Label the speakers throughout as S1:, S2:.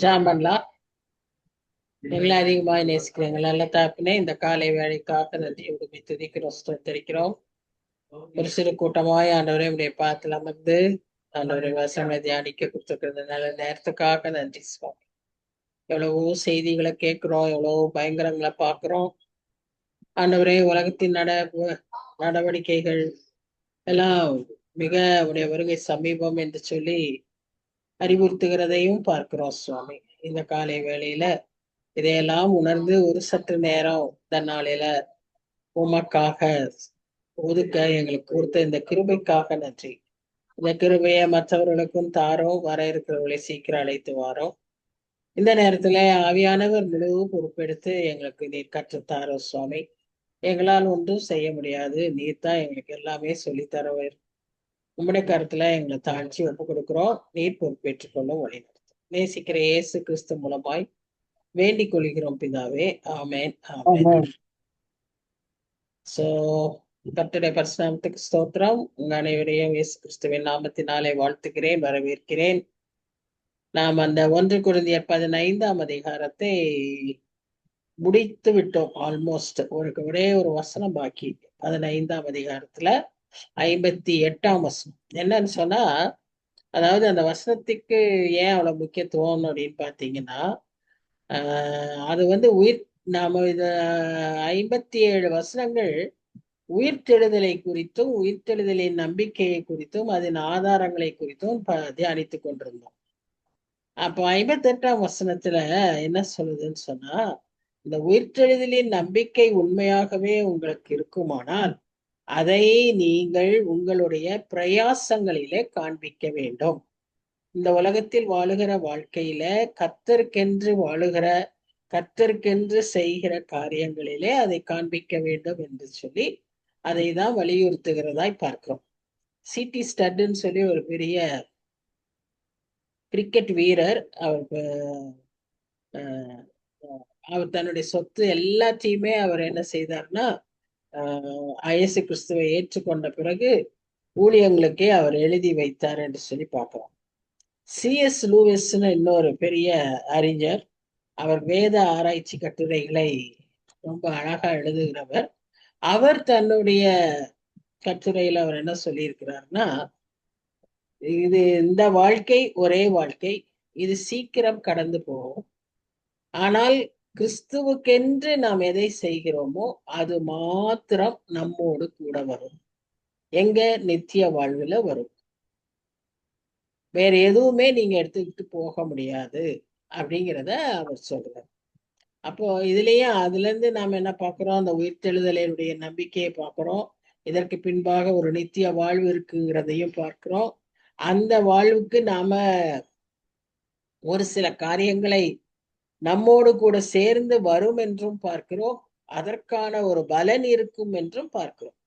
S1: ஜாம்பன்லாம் எங்களை அதிகமாக நேசிக்கிறீங்க நல்ல தாப்பினே. இந்த காலை வேலைக்காக நன்றி உடுமை துதிக்கிறோம், ஸ்தோத்தரிக்கிறோம். ஒரு சிறு கூட்டமாய் ஆண்டவரே உடைய பாத்துல அமர்ந்து ஆண்டவரை வசனங்களை தியானிக்க கொடுத்துருக்கிறது நல்ல நேரத்துக்காக நன்றி சுவாமி. எவ்வளவோ செய்திகளை கேட்கிறோம், எவ்வளவோ பயங்கரங்களை பார்க்கிறோம். ஆண்டவரே உலகத்தின் நடவடிக்கைகள் எல்லாம் மிக உடைய வருகை சமீபம் என்று சொல்லி அறிவுறுத்துகிறதையும் பார்க்கிறோம் சுவாமி. இந்த காலை வேளையில இதையெல்லாம் உணர்ந்து ஒரு சற்று நேரம் இந்த நாளையில உமக்காக ஒதுக்க எங்களுக்கு கொடுத்த இந்த கிருபைக்காக நன்றி. இந்த கிருபையை மற்றவர்களுக்கும் தாரோம், வர இருக்கிறவர்களை சீக்கிரம் அழைத்து வாரோம். இந்த நேரத்துல ஆவியானவர் முழு பொறுப்பெடுத்து எங்களுக்கு நீர் கற்றுத்தாரோ சுவாமி. எங்களால் ஒன்றும் செய்ய முடியாது, நீர் தான் எங்களுக்கு எல்லாமே சொல்லித்தரவர். உம்முடைய கருத்துல எங்களை தாழ்ச்சி ஒப்பு கொடுக்கிறோம். நீர் பொறுப்பேற்றுக் கொள்ள வழிநடத்தும். நேசிக்கிற இயேசு கிறிஸ்து மூலமாய் வேண்டிக் கொள்கிறோம் பிதாவே, ஆமேன் ஆமேன். சோ கர்த்தருடைய பரிசுநாமத்துக்கு ஸ்தோத்திரம். உங்க அனைவரையும் இயேசு கிறிஸ்துவின் நாமத்தினாலே வாழ்த்துகிறேன், வரவேற்கிறேன். நாம் அந்த 1 கொரிந்தியர் 15ஆம் அதிகாரத்தை முடித்து விட்டோம். ஆல்மோஸ்ட் ஒரே ஒரு வசனம் பாக்கி. 15ஆம் அதிகாரத்துல 58ஆம் வசனம் என்னன்னு சொன்னா, அதாவது அந்த வசனத்துக்கு ஏன் அவ்வளவு முக்கியத்துவம் அப்படின்னு பாத்தீங்கன்னா, அது உயிர் நாம இத 57 வசனங்கள் உயிர்த்தெழுதலை குறித்தும் உயிர்த்தெழுதலின் நம்பிக்கையை குறித்தும் அதன் ஆதாரங்களை குறித்தும் தியானித்துக் கொண்டிருந்தோம். அப்போ 58ஆம் வசனத்துல என்ன சொல்லுதுன்னு சொன்னா, இந்த உயிர்த்தெழுதலின் நம்பிக்கை உண்மையாகவே உங்களுக்கு இருக்குமானால் அதை நீங்கள் உங்களுடைய பிரயாசங்களிலே காண்பிக்க வேண்டும். இந்த உலகத்தில் வாழுகிற வாழ்க்கையில கர்த்தருக்கென்று செய்கிற காரியங்களிலே அதை காண்பிக்க வேண்டும் என்று சொல்லி அதை தான் வலியுறுத்துகிறதாய் பார்க்கிறோம். சிடி ஸ்டட்ன்னு சொல்லி ஒரு பெரிய கிரிக்கெட் வீரர், அவர் தன்னுடைய சொத்து எல்லாத்தையுமே அவர் என்ன செய்தார்னா, இயேசு கிறிஸ்துவை ஏற்றுக்கொண்ட பிறகு ஊழியங்களுக்கே அவர் எழுதி வைத்தார் என்று சொல்லி பார்க்கிறோம். சிஎஸ் லூயிஸ்ன்னு இன்னொரு பெரிய அறிஞர், அவர் வேத ஆராய்ச்சி கட்டுரைகளை ரொம்ப அழகா எழுதுகிறவர். அவர் தன்னுடைய கட்டுரையில அவர் என்ன சொல்லியிருக்கிறார்னா, இந்த வாழ்க்கை ஒரே வாழ்க்கை, இது சீக்கிரம் கடந்து போகும். ஆனால் கிறிஸ்துவுக்கென்று நாம் எதை செய்கிறோமோ அது மாத்திரம் நம்மோடு கூட வரும். எங்க? நித்திய வாழ்வுல வரும். வேற எதுவுமே நீங்க எடுத்துக்கிட்டு போக முடியாது அப்படிங்கிறத அவர் சொல்றார். அப்போ அதுல இருந்து நாம என்ன பார்க்கிறோம்? அந்த உயிர்த்தெழுதலுடைய நம்பிக்கையை பார்க்கிறோம். இதற்கு பின்பாக ஒரு நித்திய வாழ்வு இருக்குங்கிறதையும் பார்க்கிறோம். அந்த வாழ்வுக்கு நாம ஒரு சில காரியங்களை நம்மோடு கூட சேர்ந்து வரும் என்றும் பார்க்கிறோம். அதற்கான ஒரு பலன் இருக்கும் என்றும் பார்க்கிறோம்.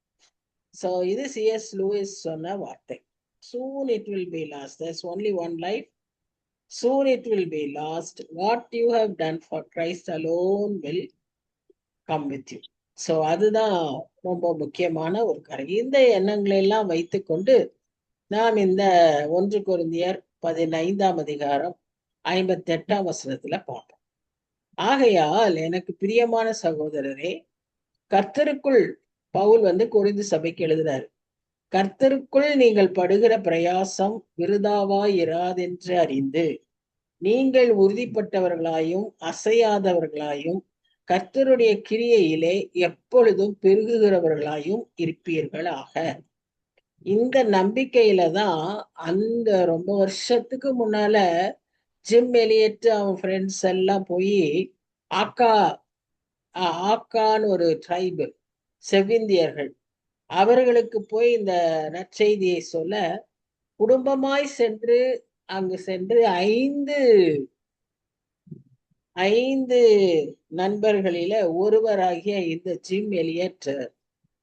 S1: சோ இது சிஎஸ் லூயிஸ் சொன்ன வார்த்தை. Soon it will be lost. There's only one life. Soon it will be lost. What you have done for Christ alone will come with you. So அதுதான் ரொம்ப முக்கியமான ஒரு காரியம். இந்த எண்ணங்களை எல்லாம் வைத்துக்கொண்டு நாம் இந்த 1 கொரிந்தியர் 15ஆம் அதிகாரம் 58ஆம் வசனத்துல பார்ப்போம். ஆகையால் எனக்கு பிரியமான சகோதரரே, கர்த்தருக்குள் பவுல் கொரிந்து சபைக்கு எழுதுறாரு. கர்த்தருக்குள் நீங்கள் படுகிற பிரயாசம் விருதாவாய் இராதென்று அறிந்து நீங்கள் உறுதிப்பட்டவர்களாயும் அசையாதவர்களாயும் கர்த்தருடைய கிரியையிலே எப்பொழுதும் பெருகுகிறவர்களாயும் இருப்பீர்களாக. இந்த நம்பிக்கையில தான் அந்த ரொம்ப வருஷத்துக்கு முன்னால ஜிம் எலியட் அவன் ஃப்ரெண்ட்ஸ் எல்லாம் போய் ஆக்கான்னு ஒரு ட்ரைபு, செவ்விந்தியர்கள், அவர்களுக்கு போய் இந்த நற்செய்தியை சொல்ல குடும்பமாய் சென்று அங்கு சென்று ஐந்து நண்பர்களில ஒருவராகிய இந்த ஜிம் எலியட்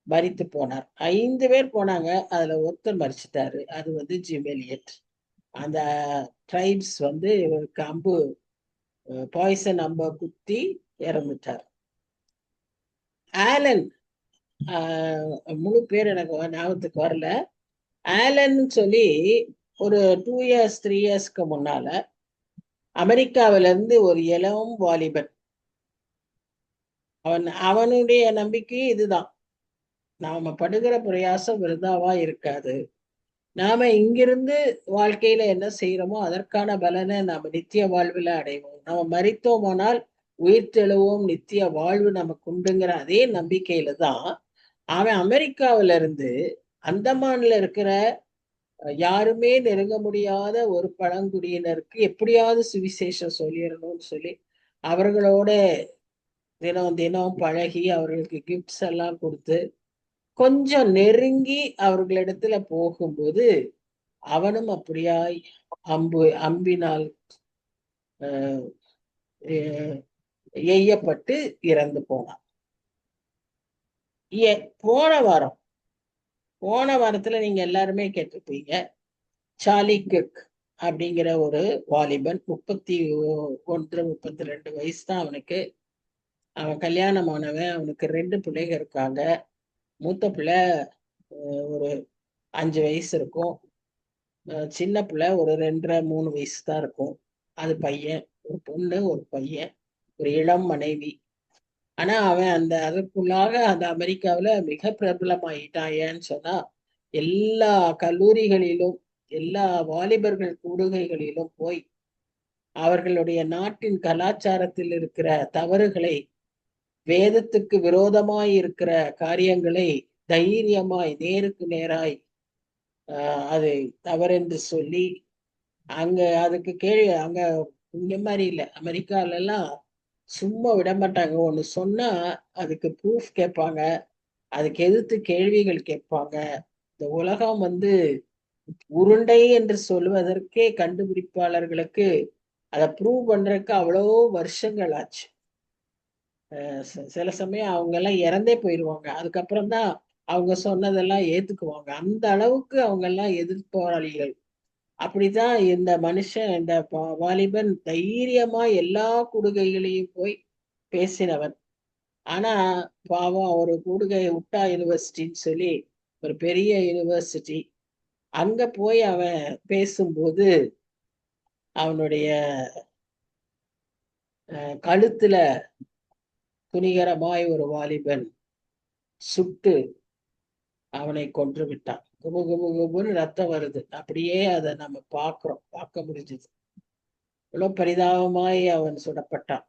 S1: மரித்து போனார். 5 பேர் போனாங்க, அதுல ஒருத்தர் மரிச்சிட்டாரு. அது ஜிம் எலியட். அந்த ட்ரைப்ஸ் இவருக்கு பாய்சன் அம்ப குத்தி இறந்துட்டார். ஆலன், முழு பேர் எனக்கு ஞாபகத்துக்கு வரல, ஆலன் சொல்லி ஒரு 2 இயர்ஸ் 3 இயர்ஸ்க்கு முன்னால அமெரிக்காவில இருந்து ஒரு இளம் வாலிபன், அவனுடைய நம்பிக்கை இதுதான்: நாம படுகிற பிரயாசம் விருதாவா இருக்காது. நாம இங்கிருந்து வாழ்க்கையில என்ன செய்யறோமோ அதற்கான பலனை நாம நித்திய வாழ்வுல அடைவோம். நாம மரித்தோமானால் உயிர்த்தெழுவோம், நித்திய வாழ்வு நமக்கு உண்டுங்கிற அதே நம்பிக்கையில தான் அவன் அமெரிக்காவில இருந்து அந்தமான்ல இருக்கிற யாருமே நெருங்க முடியாத ஒரு பழங்குடியினருக்கு எப்படியாவது சுவிசேஷம் சொல்லிடணும்னு சொல்லி அவர்களோட தினம் தினம் பழகி அவர்களுக்கு கிஃப்ட்ஸ் எல்லாம் கொடுத்து கொஞ்சம் நெருங்கி அவர்களிடத்துல போகும்போது அவனும் அப்படியாய் அம்பினால் எய்யப்பட்டு இறந்து போனான். போன வாரம் போன வாரத்துல நீங்க எல்லாருமே கேட்டிருப்பீங்க, சார்லி கிர்க் அப்படிங்கிற ஒரு வாலிபன், 31 32 வயசு தான் அவனுக்கு. அவன் கல்யாணமானவன், அவனுக்கு 2 பிள்ளைங்க இருக்காங்க. மூத்த பிள்ளை ஒரு 5 வயசு இருக்கும், சின்ன பிள்ளை ஒரு 2.5 3 வயசு தான் இருக்கும். அது பையன், ஒரு பொண்ணு ஒரு பையன், ஒரு இளம் மனைவி. ஆனா அவன் அதற்குள்ளாக அந்த அமெரிக்காவில மிக பிரபலமாயிட்டான். ஏன்னு சொன்னா எல்லா கல்லூரிகளிலும் எல்லா வாலிபர்கள் கூடுகைகளிலும் போய் அவர்களுடைய நாட்டின் கலாச்சாரத்தில் இருக்கிற தவறுகளை, வேதத்துக்கு விரோதமாய் இருக்கிற காரியங்களை தைரியமாய் நேருக்கு நேராய் அது தவறென்று சொல்லி அங்க அதுக்கு அங்க இங்க மாதிரி இல்லை, அமெரிக்கால எல்லாம் சும்மா விட மாட்டாங்க. ஒண்ணு சொன்னா அதுக்கு ப்ரூஃப் கேட்பாங்க, அதுக்கு எதிர்த்து கேள்விகள் கேட்பாங்க. இந்த உலகம் உருண்டை என்று சொல்வதற்கே கண்டுபிடிப்பாளர்களுக்கு அதை ப்ரூவ் பண்றதுக்கு அவ்வளோ வருஷங்கள் ஆச்சு. சில சமயம் அவங்க எல்லாம் இறந்தே போயிடுவாங்க, அதுக்கப்புறம் தான் அவங்க சொன்னதெல்லாம் ஏத்துக்குவாங்க. அந்த அளவுக்கு அவங்க எல்லாம் எதிர்ப்பாளிகள். அப்படிதான் இந்த மனுஷன், இந்த வாலிபன் தைரியமா எல்லா கூடுகைகளையும் போய் பேசினவன். ஆனா பாவம், ஒரு கூடுகை உட்டா யூனிவர்சிட்டின்னு சொல்லி ஒரு பெரிய யூனிவர்சிட்டி, அங்க போய் அவன் பேசும்போது அவனுடைய கழுத்துல துணிகரமாய் ஒரு வாலிபன் சுட்டு அவனை கொன்று விட்டான். குபு குபு குபுன்னு ரத்தம் வருது. அப்படியே அதை நம்ம பார்க்க முடிஞ்சது. இவ்வளவு பரிதாபமாய் அவன் சுடப்பட்டான்.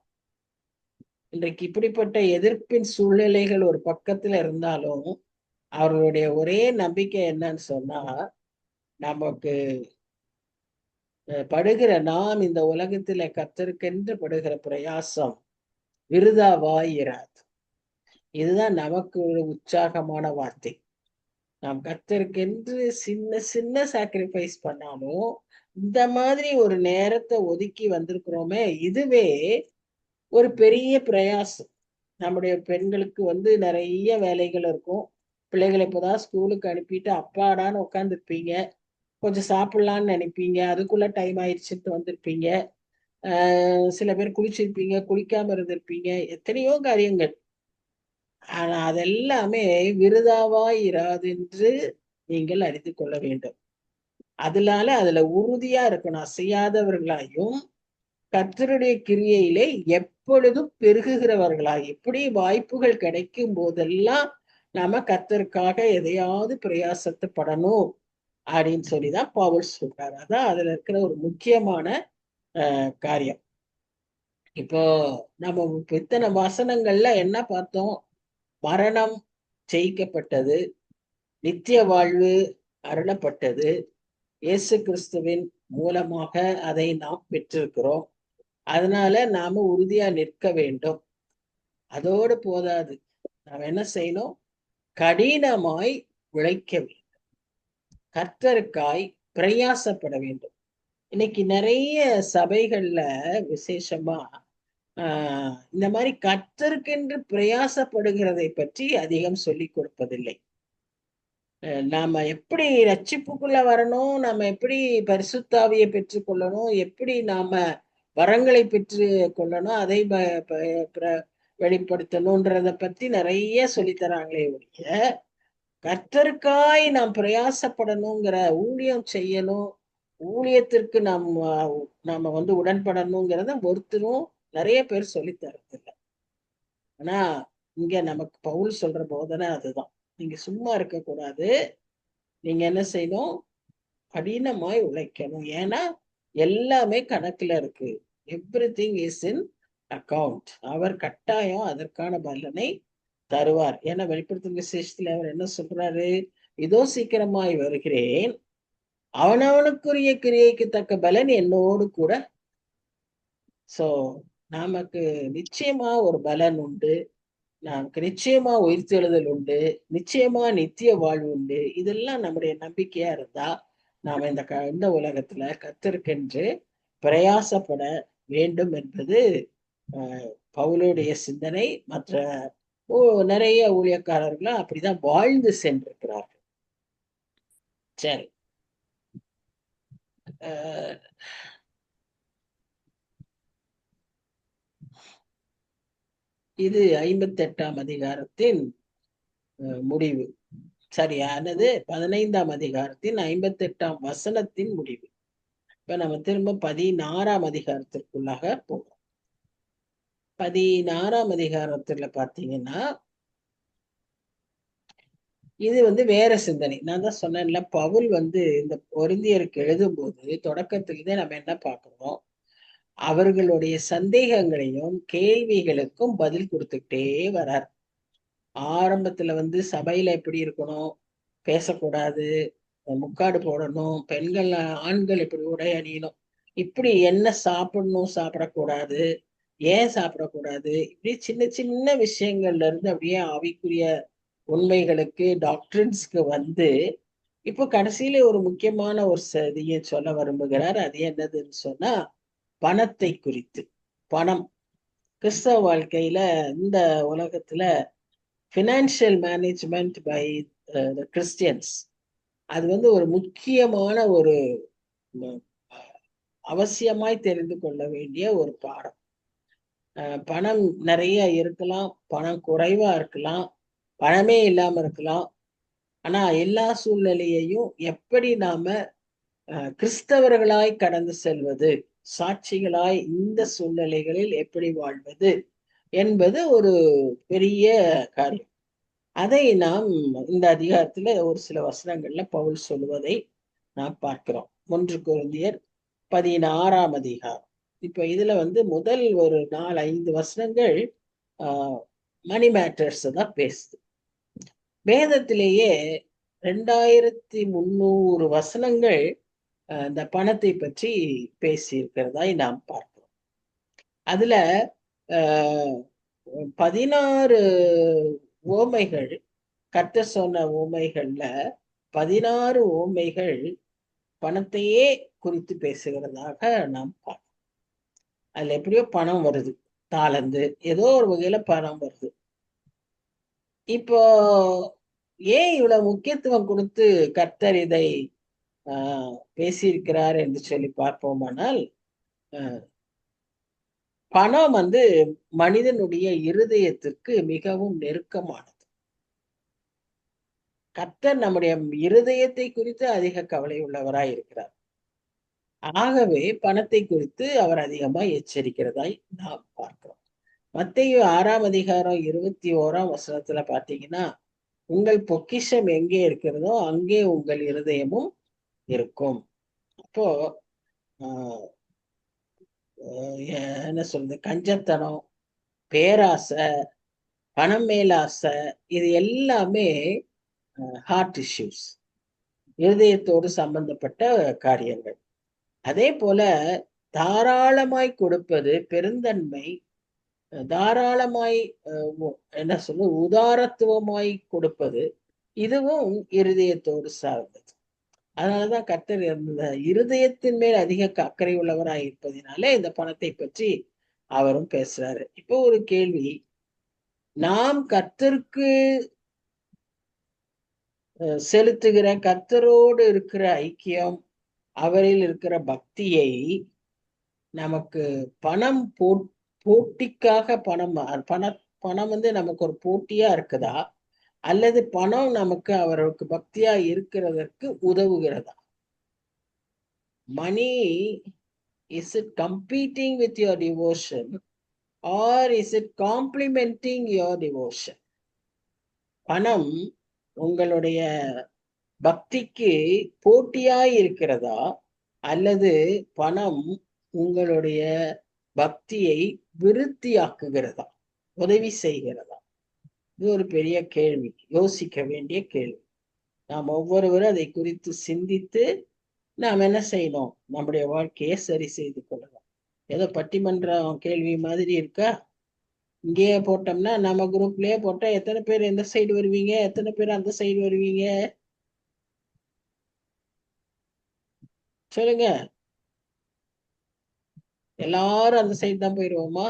S1: இன்றைக்கு இப்படிப்பட்ட எதிர்ப்பின் சூழ்நிலைகள் ஒரு பக்கத்துல இருந்தாலும் அவர்களுடைய ஒரே நம்பிக்கை என்னன்னு சொன்னா, நமக்கு நாம் இந்த உலகத்துல கர்த்தருக்கென்று படுகிற பிரயாசம் விருதாவாயிராது. இதுதான் நமக்கு ஒரு உற்சாகமான வார்த்தை. நாம் கர்த்தருக்கென்று சின்ன சின்ன சாக்ரிஃபைஸ் பண்ணாலும் இந்த மாதிரி ஒரு நேரத்தை ஒதுக்கி வந்திருக்கிறோமே, இதுவே ஒரு பெரிய பிரயாசம். நம்முடைய பெண்களுக்கு நிறைய வேலைகள் இருக்கும். பிள்ளைகளை இப்போதான் ஸ்கூலுக்கு அனுப்பிட்டு அப்பாடான்னு உட்காந்துருப்பீங்க, கொஞ்சம் சாப்பிடலான்னு நினைப்பீங்க, அதுக்குள்ள டைம் ஆயிடுச்சுட்டு வந்திருப்பீங்க. சில பேர் குளிச்சிருப்பீங்க, குளிக்காம இருந்திருப்பீங்க, எத்தனையோ காரியங்கள். ஆனா அதெல்லாமே விருதாவாய் இராதென்று நீங்கள் அறிந்து கொள்ள வேண்டும். அதுல உறுதியா இருக்கணும். அசையாதவர்களாயும் கர்த்தருடைய கிரியையிலே எப்பொழுதும் பெருகுகிறவர்களாய், எப்படி வாய்ப்புகள் கிடைக்கும் போதெல்லாம் நாம கர்த்தருக்காக எதையாவது பிரயாசப்படணும் அப்படின்னு சொல்லிதான் பவுல் சொல்றாரு. அதான் அதுல இருக்கிற ஒரு முக்கியமான காரியம். இப்போ நம்ம இத்தனை வசனங்கள்ல என்ன பார்த்தோம்? மரணம் ஜெயிக்கப்பட்டது, நித்திய வாழ்வு அருளப்பட்டது, இயேசு கிறிஸ்துவின் மூலமாக அதை நாம் பெற்றிருக்கிறோம். அதனால நாம உறுதியா நிற்க வேண்டும். அதோடு போதாது, நாம் என்ன செய்யணும்? கடினமாய் உழைக்க வேண்டும், கர்த்தருக்காய் பிரயாசப்பட வேண்டும். இன்னைக்கு நிறைய சபைகள்ல விசேஷமா இந்த மாதிரி கர்த்தருக்கென்று பிரயாசப்படுகிறதை பற்றி அதிகம் சொல்லி கொடுப்பதில்லை. நாம எப்படி ரட்சிப்புக்குள்ள வரணும், நம்ம எப்படி பரிசுத்தாவியை பெற்றுக்கொள்ளணும், எப்படி நாம வரங்களை பெற்று கொள்ளணும், அதை வெளிப்படுத்தணும்ன்றத பத்தி நிறைய சொல்லித்தராங்களே ஒழிய, கர்த்தருக்காய் நாம் பிரயாசப்படணுங்கிற, ஊழியம் செய்யணும், ஊழியத்திற்கு நாம வந்து உடன்படணுங்கிறத ஒருத்தரும் நிறைய பேர் சொல்லி தரதில்லை. ஆனா இங்க நமக்கு பவுல் சொல்ற போதனை அதுதான். நீங்க சும்மா இருக்கக்கூடாது. நீங்க என்ன செய்யணும்? கடினமாய் உழைக்கணும். ஏன்னா எல்லாமே கணக்குல இருக்கு. Everything is in account. அவர் கட்டாயம் அதற்கான பலனை தருவார். ஏன்னா வெளிப்படுத்தும் விசேஷத்துல அவர் என்ன சொல்றாரு? இதோ சீக்கிரமாய் வருகிறேன், அவனவனுக்குரிய கிரியைக்கு தக்க பலன் என்னோடு கூட. சோ நமக்கு நிச்சயமா ஒரு பலன் உண்டு. நமக்கு நிச்சயமா உயிர்த்தெழுதல் உண்டு. நிச்சயமா நித்திய வாழ்வு உண்டு. இதெல்லாம் நம்முடைய நம்பிக்கையா இருந்தா நாம இந்த உலகத்துல கர்த்தருக்கென்று பிரயாசப்பட வேண்டும் என்பது பவுலுடைய சிந்தனை. மற்ற நிறைய ஊழியக்காரர்களும் அப்படிதான் வாழ்ந்து சென்றிருக்கிறார்கள். சரி, இது 58ஆம் அதிகாரத்தின் முடிவு. சரியானது 15ஆம் அதிகாரத்தின் 58ஆம் வசனத்தின் முடிவு. இப்ப நம்ம திரும்ப 16ஆம் அதிகாரத்திற்குள்ளாக போகிறோம். 16ஆம் அதிகாரத்துல பாத்தீங்கன்னா இது வந்து வேற சிந்தனை. நான் தான் சொன்னேன்ல, பவுல் வந்து இந்த கொரிந்தியருக்கு எழுதும் போது தொடக்கத்திலே நம்ம என்ன பார்க்கிறோம்? அவர்களுடைய சந்தேகங்களையும் கேள்விகளுக்கும் பதில் கொடுத்துக்கிட்டே வரார். ஆரம்பத்துல வந்து சபையில எப்படி இருக்கணும், பேசக்கூடாது, முக்காடு போடணும், பெண்கள் ஆண்கள் இப்படி உடை அணியணும், இப்படி என்ன சாப்பிடணும் சாப்பிடக்கூடாது, ஏன் சாப்பிடக்கூடாது, இப்படி சின்ன சின்ன விஷயங்கள்ல இருந்து அப்படியே ஆவிக்குரிய உண்மைகளுக்கு டாக்டரின்ஸ்க்கு வந்து இப்போ கடைசியில ஒரு முக்கியமான ஒரு செய்தியை சொல்ல விரும்புகிறார். அது என்னதுன்னு சொன்னா பணத்தை குறித்து. பணம் கிறிஸ்தவ வாழ்க்கையில இந்த உலகத்துல ஃபினான்ஷியல் மேனேஜ்மெண்ட் பை கிறிஸ்டியன்ஸ் அது வந்து ஒரு முக்கியமான ஒரு அவசியமாய் தெரிந்து கொள்ள வேண்டிய ஒரு பாடம். பணம் நிறைய இருக்கலாம், பணம் குறைவா இருக்கலாம், பணமே இல்லாம இருக்கலாம். ஆனா எல்லா சூழ்நிலையையும் எப்படி நாம கிறிஸ்தவர்களாய் கடந்து செல்வது, சாட்சிகளாய் இந்த சூழ்நிலைகளில் எப்படி வாழ்வது என்பது ஒரு பெரிய காரியம். அதை நாம் இந்த அதிகாரத்துல ஒரு சில வசனங்கள்ல பவுல் சொல்லுவதை நாம் பார்க்கிறோம். 1 கொரிந்தியர் 16ஆம் அதிகாரம். இப்ப இதுல வந்து முதல் ஒரு 4-5 வசனங்கள் மணி மேட்டர்ஸ் தான் பேசுது. வேதத்திலேயே 2300 வசனங்கள் இந்த பணத்தை பற்றி பேசி இருக்கிறதாய் நாம் பார்க்கிறோம். அதுல 16 ஓமைகள், கர்த்தர் சொன்ன ஓமைகள்ல 16 ஓமைகள் பணத்தையே குறித்து பேசுகிறதாக நாம் பார்க்கிறோம். அதுல எப்படியோ பணம் வருது, தாளந்து ஏதோ ஒரு வகையில பணம் வருது. இப்போ ஏன் இவ்வளவு முக்கியத்துவம் கொடுத்து கர்த்தர் இதை பேசியிருக்கிறார் என்று சொல்லி பார்ப்போமானால், பணம் வந்து மனிதனுடைய இருதயத்திற்கு மிகவும் நெருக்கமானது. கர்த்தர் நம்முடைய இருதயத்தை குறித்து அதிக கவலை உள்ளவராய் இருக்கிறார். ஆகவே பணத்தை குறித்து அவர் அதிகமாக எச்சரிக்கிறதாய் நாம் பார்க்கிறோம். மத்தேயு 6ஆம் அதிகாரம் 21ஆம் வசனத்துல பாத்தீங்கன்னா, உங்கள் பொக்கிஷம் எங்கே இருக்கிறதோ அங்கே உங்கள் இருதயமும் இருக்கும். அப்போ என்ன சொல்றது, கஞ்சத்தனம், பேராசை, பணம் மேல ஆசை, இது எல்லாமே ஹார்ட் இஷ்யூஸ், இருதயத்தோடு சம்பந்தப்பட்ட காரியங்கள். அதே போல தாராளமாய் கொடுப்பது பெருந்தன்மை, தாராளமாய் என்ன சொல்ல உதாரத்துவமாய் கொடுப்பது, இதுவும் இருதயத்தோடு சார்ந்தது. அதனாலதான் கர்த்தர் இந்த இருதயத்தின் மேல் அதிக அக்கறை உள்ளவராய் இருப்பதினாலே இந்த பணத்தை பற்றி அவரும் பேசுறாரு. இப்போ ஒரு கேள்வி, நாம் கர்த்தருக்கு செலுத்துகிற கர்த்தரோடு இருக்கிற ஐக்கியம், அவரில் இருக்கிற பக்தியை நமக்கு பணம் போட்டிக்காக பணம் வந்து நமக்கு ஒரு போட்டியா இருக்குதா, அல்லது பணம் நமக்கு அவருக்கு பக்தியா இருக்கிறதற்கு உதவுகிறதா? money, is it competing with your devotion or is it complementing your devotion? பணம் உங்களுடைய பக்திக்கு போட்டியாய் இருக்கிறதா அல்லது பணம் உங்களுடைய பக்தியை விருத்தியாக்குகிறதா, உதவி செய்கிறதா? இது ஒரு பெரிய கேள்வி, யோசிக்க வேண்டிய கேள்வி. நாம் ஒவ்வொருவரும் அதை குறித்து சிந்தித்து நாம் என்ன செய்யணும்? நம்முடைய வாழ்க்கையை சரி செய்து கொள்ளலாம். ஏதோ பட்டிமன்றம் கேள்வி மாதிரி இருக்கா? இங்கேயே போட்டோம்னா, நம்ம குரூப்லயே போட்டா எத்தனை பேர் எந்த சைடு வருவீங்க, எத்தனை பேர் அந்த சைடு வருவீங்க? சொல்லுங்க. எல்லாரும் அந்த சைடு தான் போயிடுவோமா?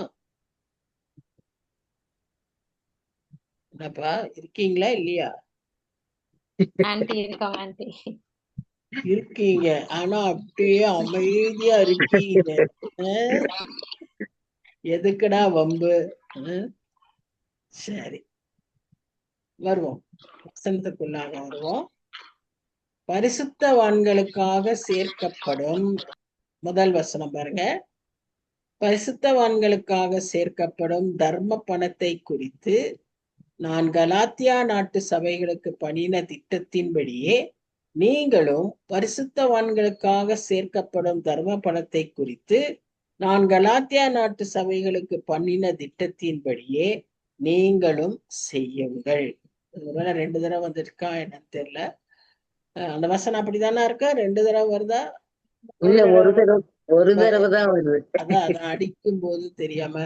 S1: என்னப்பா, இருக்கீங்களா இல்லையா?
S2: ஆன்ட்டி இருக்கோம் ஆன்ட்டி.
S1: இருக்கீங்க, ஆனா அப்படியே அமைதியா இருக்கீங்க. எதுக்குடா வம்பு? சரி, வருவோம், வசனத்துக்குள்ளாக வருவோம். பரிசுத்தவான்களுக்காக சேர்க்கப்படும், முதல் வசனம் பாருங்க. பரிசுத்தவான்களுக்காக சேர்க்கப்படும் தர்ம பணத்தை குறித்து நான் கலாத்தியா நாட்டு சபைகளுக்கு பண்ணின திட்டத்தின்படியே நீங்களும் பரிசுத்தவான்களுக்காக சேர்க்கப்படும் தர்ம பணத்தை குறித்து நான் கலாத்தியா நாட்டு சபைகளுக்கு பண்ணின திட்டத்தின்படியே நீங்களும் செய்யுங்கள். ஒருவேளை 2 தடவை வந்திருக்கா என்னன்னு தெரியல. அந்த வசனம் அப்படிதானே இருக்கா? 2 தடவை வருதா?
S3: இல்ல, ஒரு தடவை தான் வருது.
S1: அதான் அதான் அடிக்கும் போது தெரியாம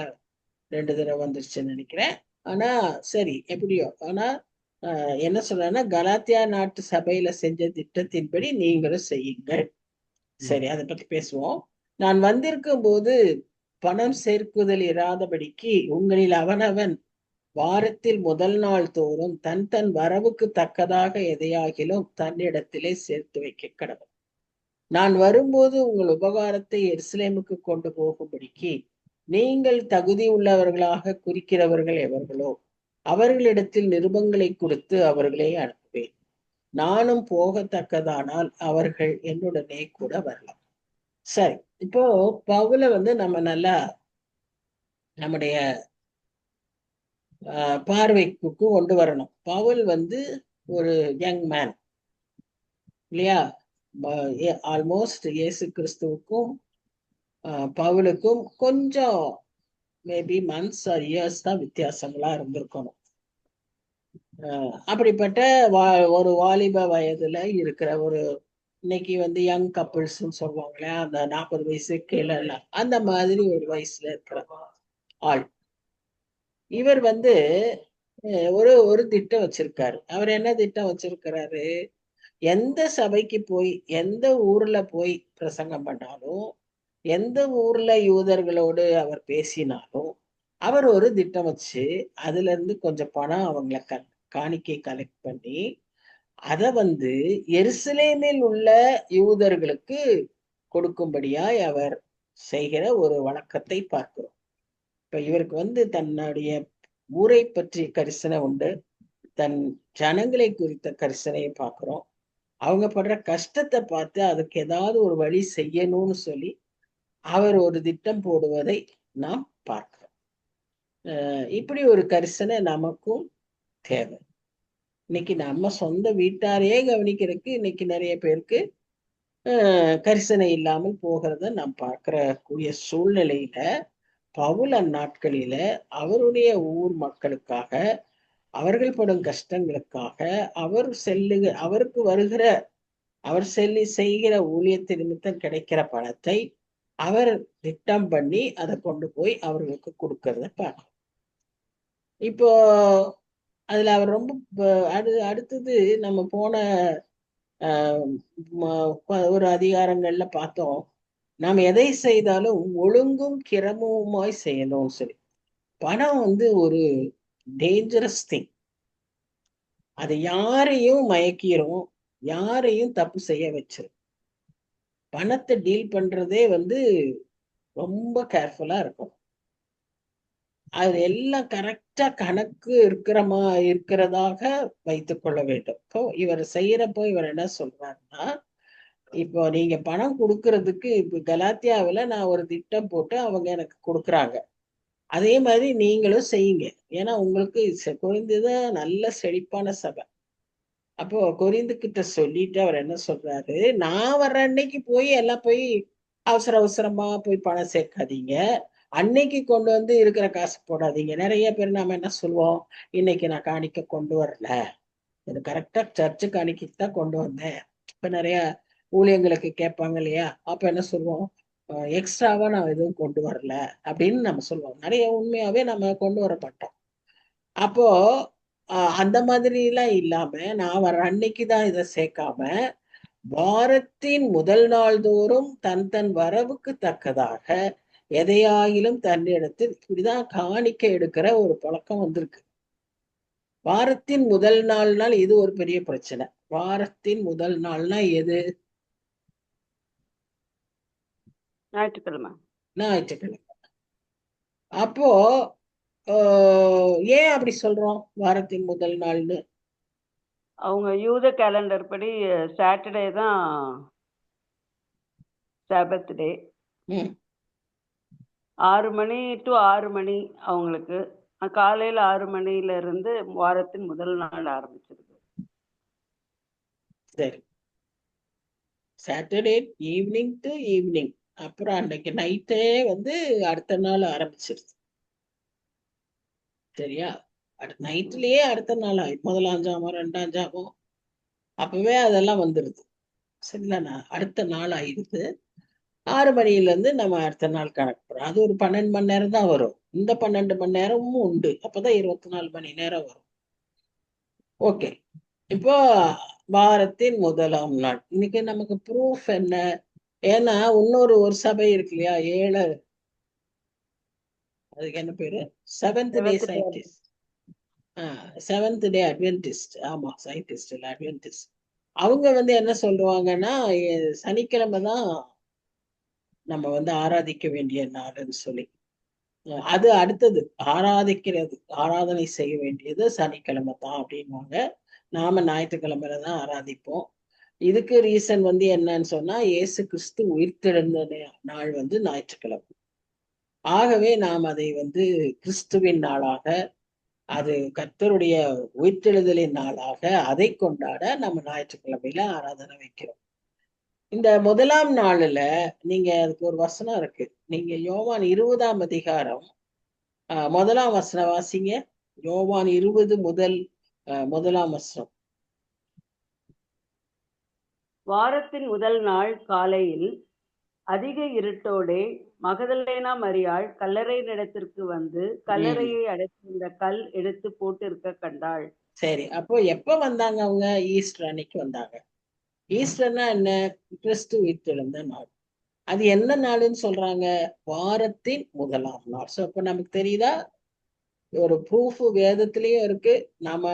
S1: 2 தடவை வந்துருச்சுன்னு நினைக்கிறேன். ஆனா சரி, எப்படியோ. ஆனா என்ன சொல்றேன்னா, கலாத்தியா நாட்டு சபையில செஞ்ச திட்டத்தின்படி நீங்களும் செய்யுங்கள். சரி, அதை பத்தி பேசுவோம். நான் வந்திருக்கும் போது பணம் சேர்க்குதல் இராதபடிக்கு உங்களில் அவனவன் வாரத்தில் முதல் நாள் தோறும் தன் தன் வரவுக்கு தக்கதாக எதையாகிலும் தன்னிடத்திலே சேர்த்து வைக்க கடவுள். நான் வரும்போது உங்கள் உபகாரத்தை எருசலேமுக்கு கொண்டு போகும்படிக்கு நீங்கள் தகுதி உள்ளவர்களாக குறிக்கிறவர்கள் எவர்களோ அவர்களிடத்தில் நிருபங்களை கொடுத்து அவர்களை அனுப்புவேன். நானும் போகத்தக்கதானால் அவர்கள் என்னுடனே கூட வரலாம். சரி, இப்போ பவுல நம்ம நல்லா நம்முடைய பார்வைக்கு கொண்டு வரணும். பவுல் ஒரு யங் மேன் இல்லையா? ஆல்மோஸ்ட் இயேசு கிறிஸ்துவுக்கும் பவுலுக்கும் கொஞ்சம் மேபி மந்த்ஸ் ஆர் இயர்ஸ் தான் வித்தியாசங்களா இருந்திருக்கணும். அப்படிப்பட்ட ஒரு வாலிப வயதுல இருக்கிற ஒரு, இன்னைக்கு யங் கப்பிள்ஸ்ன்னு சொல்லுவாங்களே, அந்த 40 வயசு கீழே எல்லாம் அந்த மாதிரி ஒரு வயசுல இருக்கிற ஆள். இவர் ஒரு திட்டம் வச்சிருக்காரு. அவர் என்ன திட்டம் வச்சிருக்கிறாரு? எந்த சபைக்கு போய் எந்த ஊர்ல போய் பிரசங்கம் பண்ணாலும், எந்த ஊர்ல யூதர்களோடு அவர் பேசினாலும், அவர் ஒரு திட்டம் வச்சு அதுல இருந்து கொஞ்சம் பணம் அவங்களை காணிக்கை கலெக்ட் பண்ணி அதை எருசலேமில் உள்ள யூதர்களுக்கு கொடுக்கும்படியாய் அவர் செய்கிற ஒரு வழக்கத்தை பார்க்கிறோம். இப்ப இவருக்கு தன்னுடைய ஊரை பற்றி கரிசனை உண்டு, தன் ஜனங்களை குறித்த கரிசனையை பார்க்கிறோம். அவங்க படுற கஷ்டத்தை பார்த்து அதுக்கு ஏதாவது ஒரு வழி செய்யணும்னு சொல்லி அவர் ஒரு திட்டம் போடுவதை நாம் பார்க்கிறோம். இப்படி ஒரு கரிசனை நமக்கும் தேவை. இன்னைக்கு நம்ம சொந்த வீட்டாரையே கவனிக்கிறதுக்கு இன்னைக்கு நிறைய பேருக்கு கரிசனை இல்லாமல் போகிறத நாம் பார்க்கிற கூடிய சூழ்நிலையில பவுல் அந்நாட்களில அவருடைய ஊர் மக்களுக்காக, அவர்கள் படும் கஷ்டங்களுக்காக அவருக்கு வருகிற, அவர் செய்கிற ஊழியத்தின் நிமித்தம் கிடைக்கிற பணத்தை அவர் திட்டம் பண்ணி அதை கொண்டு போய் அவர்களுக்கு கொடுக்கறத பார்க்கணும். இப்போ அதுல அவர் ரொம்ப அடுத்தது நம்ம போன ஒரு அதிகாரங்கள்ல பார்த்தோம், நாம் எதை செய்தாலும் ஒழுங்கும் கிரமவுமாய் செய்யணும்னு சொல்லி. பணம் ஒரு டேஞ்சரஸ் திங். அது யாரையும் மயக்கிரும், யாரையும் தப்பு செய்ய வச்சிரும். பணத்தை டீல் பண்றதே ரொம்ப கேர்ஃபுல்லா இருக்கும். அது எல்லாம் கரெக்டா கணக்கு இருக்கிறதாக வைத்துக் கொள்ள வேண்டும். இப்போ இவர் செய்யறப்போ இவர் என்ன சொல்றாருன்னா, இப்போ நீங்க பணம் கொடுக்கறதுக்கு இப்ப கலாத்தியாவுல நான் ஒரு திட்டம் போட்டு அவங்க எனக்கு கொடுக்குறாங்க. அதே மாதிரி நீங்களும் செய்யுங்க. ஏன்னா உங்களுக்கு கொரிந்துதான் நல்ல செழிப்பான சபை. அப்போ கொரிந்து கிட்ட சொல்லிட்டு அவர் என்ன சொல்றாரு, நான் வர்ற அன்னைக்கு போய் எல்லாம் போய் அவசர அவசரமா போய் பணம் சேர்க்காதீங்க. அன்னைக்கு கொண்டு வந்து இருக்கிற காசு போடாதீங்க. நிறைய பேர் நாம என்ன சொல்லுவோம், இன்னைக்கு நான் காணிக்க கொண்டு வரல, இது கரெக்டா சர்ச்சு காணிக்கைக்கு தான் கொண்டு வந்தேன். இப்ப நிறைய ஊழியங்களுக்கு கேட்பாங்க இல்லையா, அப்ப என்ன சொல்லுவோம், எக்ஸ்ட்ராவா நான் எதுவும் கொண்டு வரல அப்படின்னு நம்ம சொல்லுவோம். நிறைய உண்மையாவே நம்ம கொண்டு வர மாட்டோம். அப்போ அந்த மாதிரி எல்லாம் இல்லாம நான் வர அன்னைக்கு தான் இதை சேர்க்காம வாரத்தின் முதல் நாள் தோறும் தன் தன் வரவுக்கு தக்கதாக எதையாகிலும் தன்னிடத்தில் இப்படிதான் காணிக்கை எடுக்கிற ஒரு பழக்கம் வந்திருக்கு. வாரத்தின் முதல் நாள்னால் இது ஒரு பெரிய பிரச்சனை. வாரத்தின் முதல் நாள்னா எது?
S4: ஞாயிற்றுக்கிழமை.
S1: ஞாயிற்றுக்கிழமை. அப்போ ஏன் அப்படி சொல்றோம் வாரத்தின் முதல் நாள்னு?
S4: அவங்க யூத கேலண்டர் படி சாட்டர்டே தான் சாபத் டே. 6 மணி டு 6 மணி அவங்களுக்கு. காலையில 6 மணில இருந்து வாரத்தின் முதல் நாள் ஆரம்பிச்சிருக்கு.
S1: சரி, சாட்டர்டே ஈவினிங் டு ஈவினிங், அப்புறம் அன்னைக்கு நைட்டே வந்து அடுத்த நாள் ஆரம்பிச்சிருது. சரியா? நைட்லயே அடுத்த நாள் முதலாம் ஜாமம் 2ஆம் ஜாமம் அப்பவே அதெல்லாம் வந்துருது. சரிங்களா? அடுத்த நாள் ஆயிடுது. 6 மணில இருந்து நம்ம அடுத்த நாள் கணக்கு போடுறோம். அது ஒரு 12 மணி நேரம் தான் வரும். இந்த 12 மணி நேரமும் உண்டு. அப்பதான் 24 மணி நேரம் வரும். ஓகே, இப்போ வாரத்தின் முதலாம் நாள் இன்னைக்கு நமக்கு ப்ரூஃப் என்ன? ஏன்னா ஒரு சபை இருக்கு இல்லையா, அதுக்கு என்ன பேரு, seventh day scientist. Seventh day Adventist. ஆமா, சயின்டிஸ்ட் இல்ல, அட்வென்டிஸ்ட். அவங்க வந்து என்ன சொல்லுவாங்கன்னா, சனிக்கிழமை தான் நம்ம வந்து ஆராதிக்க வேண்டிய நாள்னு சொல்லி. அது அடுத்தது ஆராதிக்கிறது, ஆராதனை செய்ய வேண்டியது சனிக்கிழமை தான் அப்படின்வாங்க. நாம ஞாயிற்றுக்கிழமையில தான் ஆராதிப்போம். இதுக்கு ரீசன் வந்து என்னன்னு சொன்னா, இயேசு கிறிஸ்து உயிர்த்தெழுந்த நாள் வந்து ஞாயிற்றுக்கிழமை. ஆகவே நாம் அதை வந்து கிறிஸ்துவின் நாளாக, அது கர்த்தருடைய உயிர்த்தெழுதலின் நாளாக அதை கொண்டாட நம்ம ஞாயிற்றுக்கிழமையில ஆராதனை வைக்கிறோம். இந்த முதலாம் நாள்ல நீங்க அதுக்கு ஒரு வசனம் இருக்கு. நீங்க யோவான் 20ஆம் அதிகாரம் முதலாம் வசனம் வாசிங்க. யோவான் 20 முதலாம் வசனம்.
S4: வாரத்தின் முதல் நாள் காலையில் அதிக இருட்டோடே மகதலேனா மரியாள் கல்லறை இடத்திற்கு வந்து கல்லறையை அடைத்திருந்த கல் எடுத்து போட்டு இருக்க கண்டாள்.
S1: சரி, அப்போ எப்ப வந்தாங்க அவங்க? ஈஸ்டர் அன்னைக்கு வந்தாங்க. ஈஸ்டர்னா என்ன? கிறிஸ்து உயிர்த்தெழுந்த நாள். அது என்ன நாள்னு சொல்றாங்க? வாரத்தின் முதலாம் நாள். சோ அப்ப நமக்கு தெரியுதா, ஒரு ப்ரூஃப் வேதத்திலயும் இருக்கு. நாம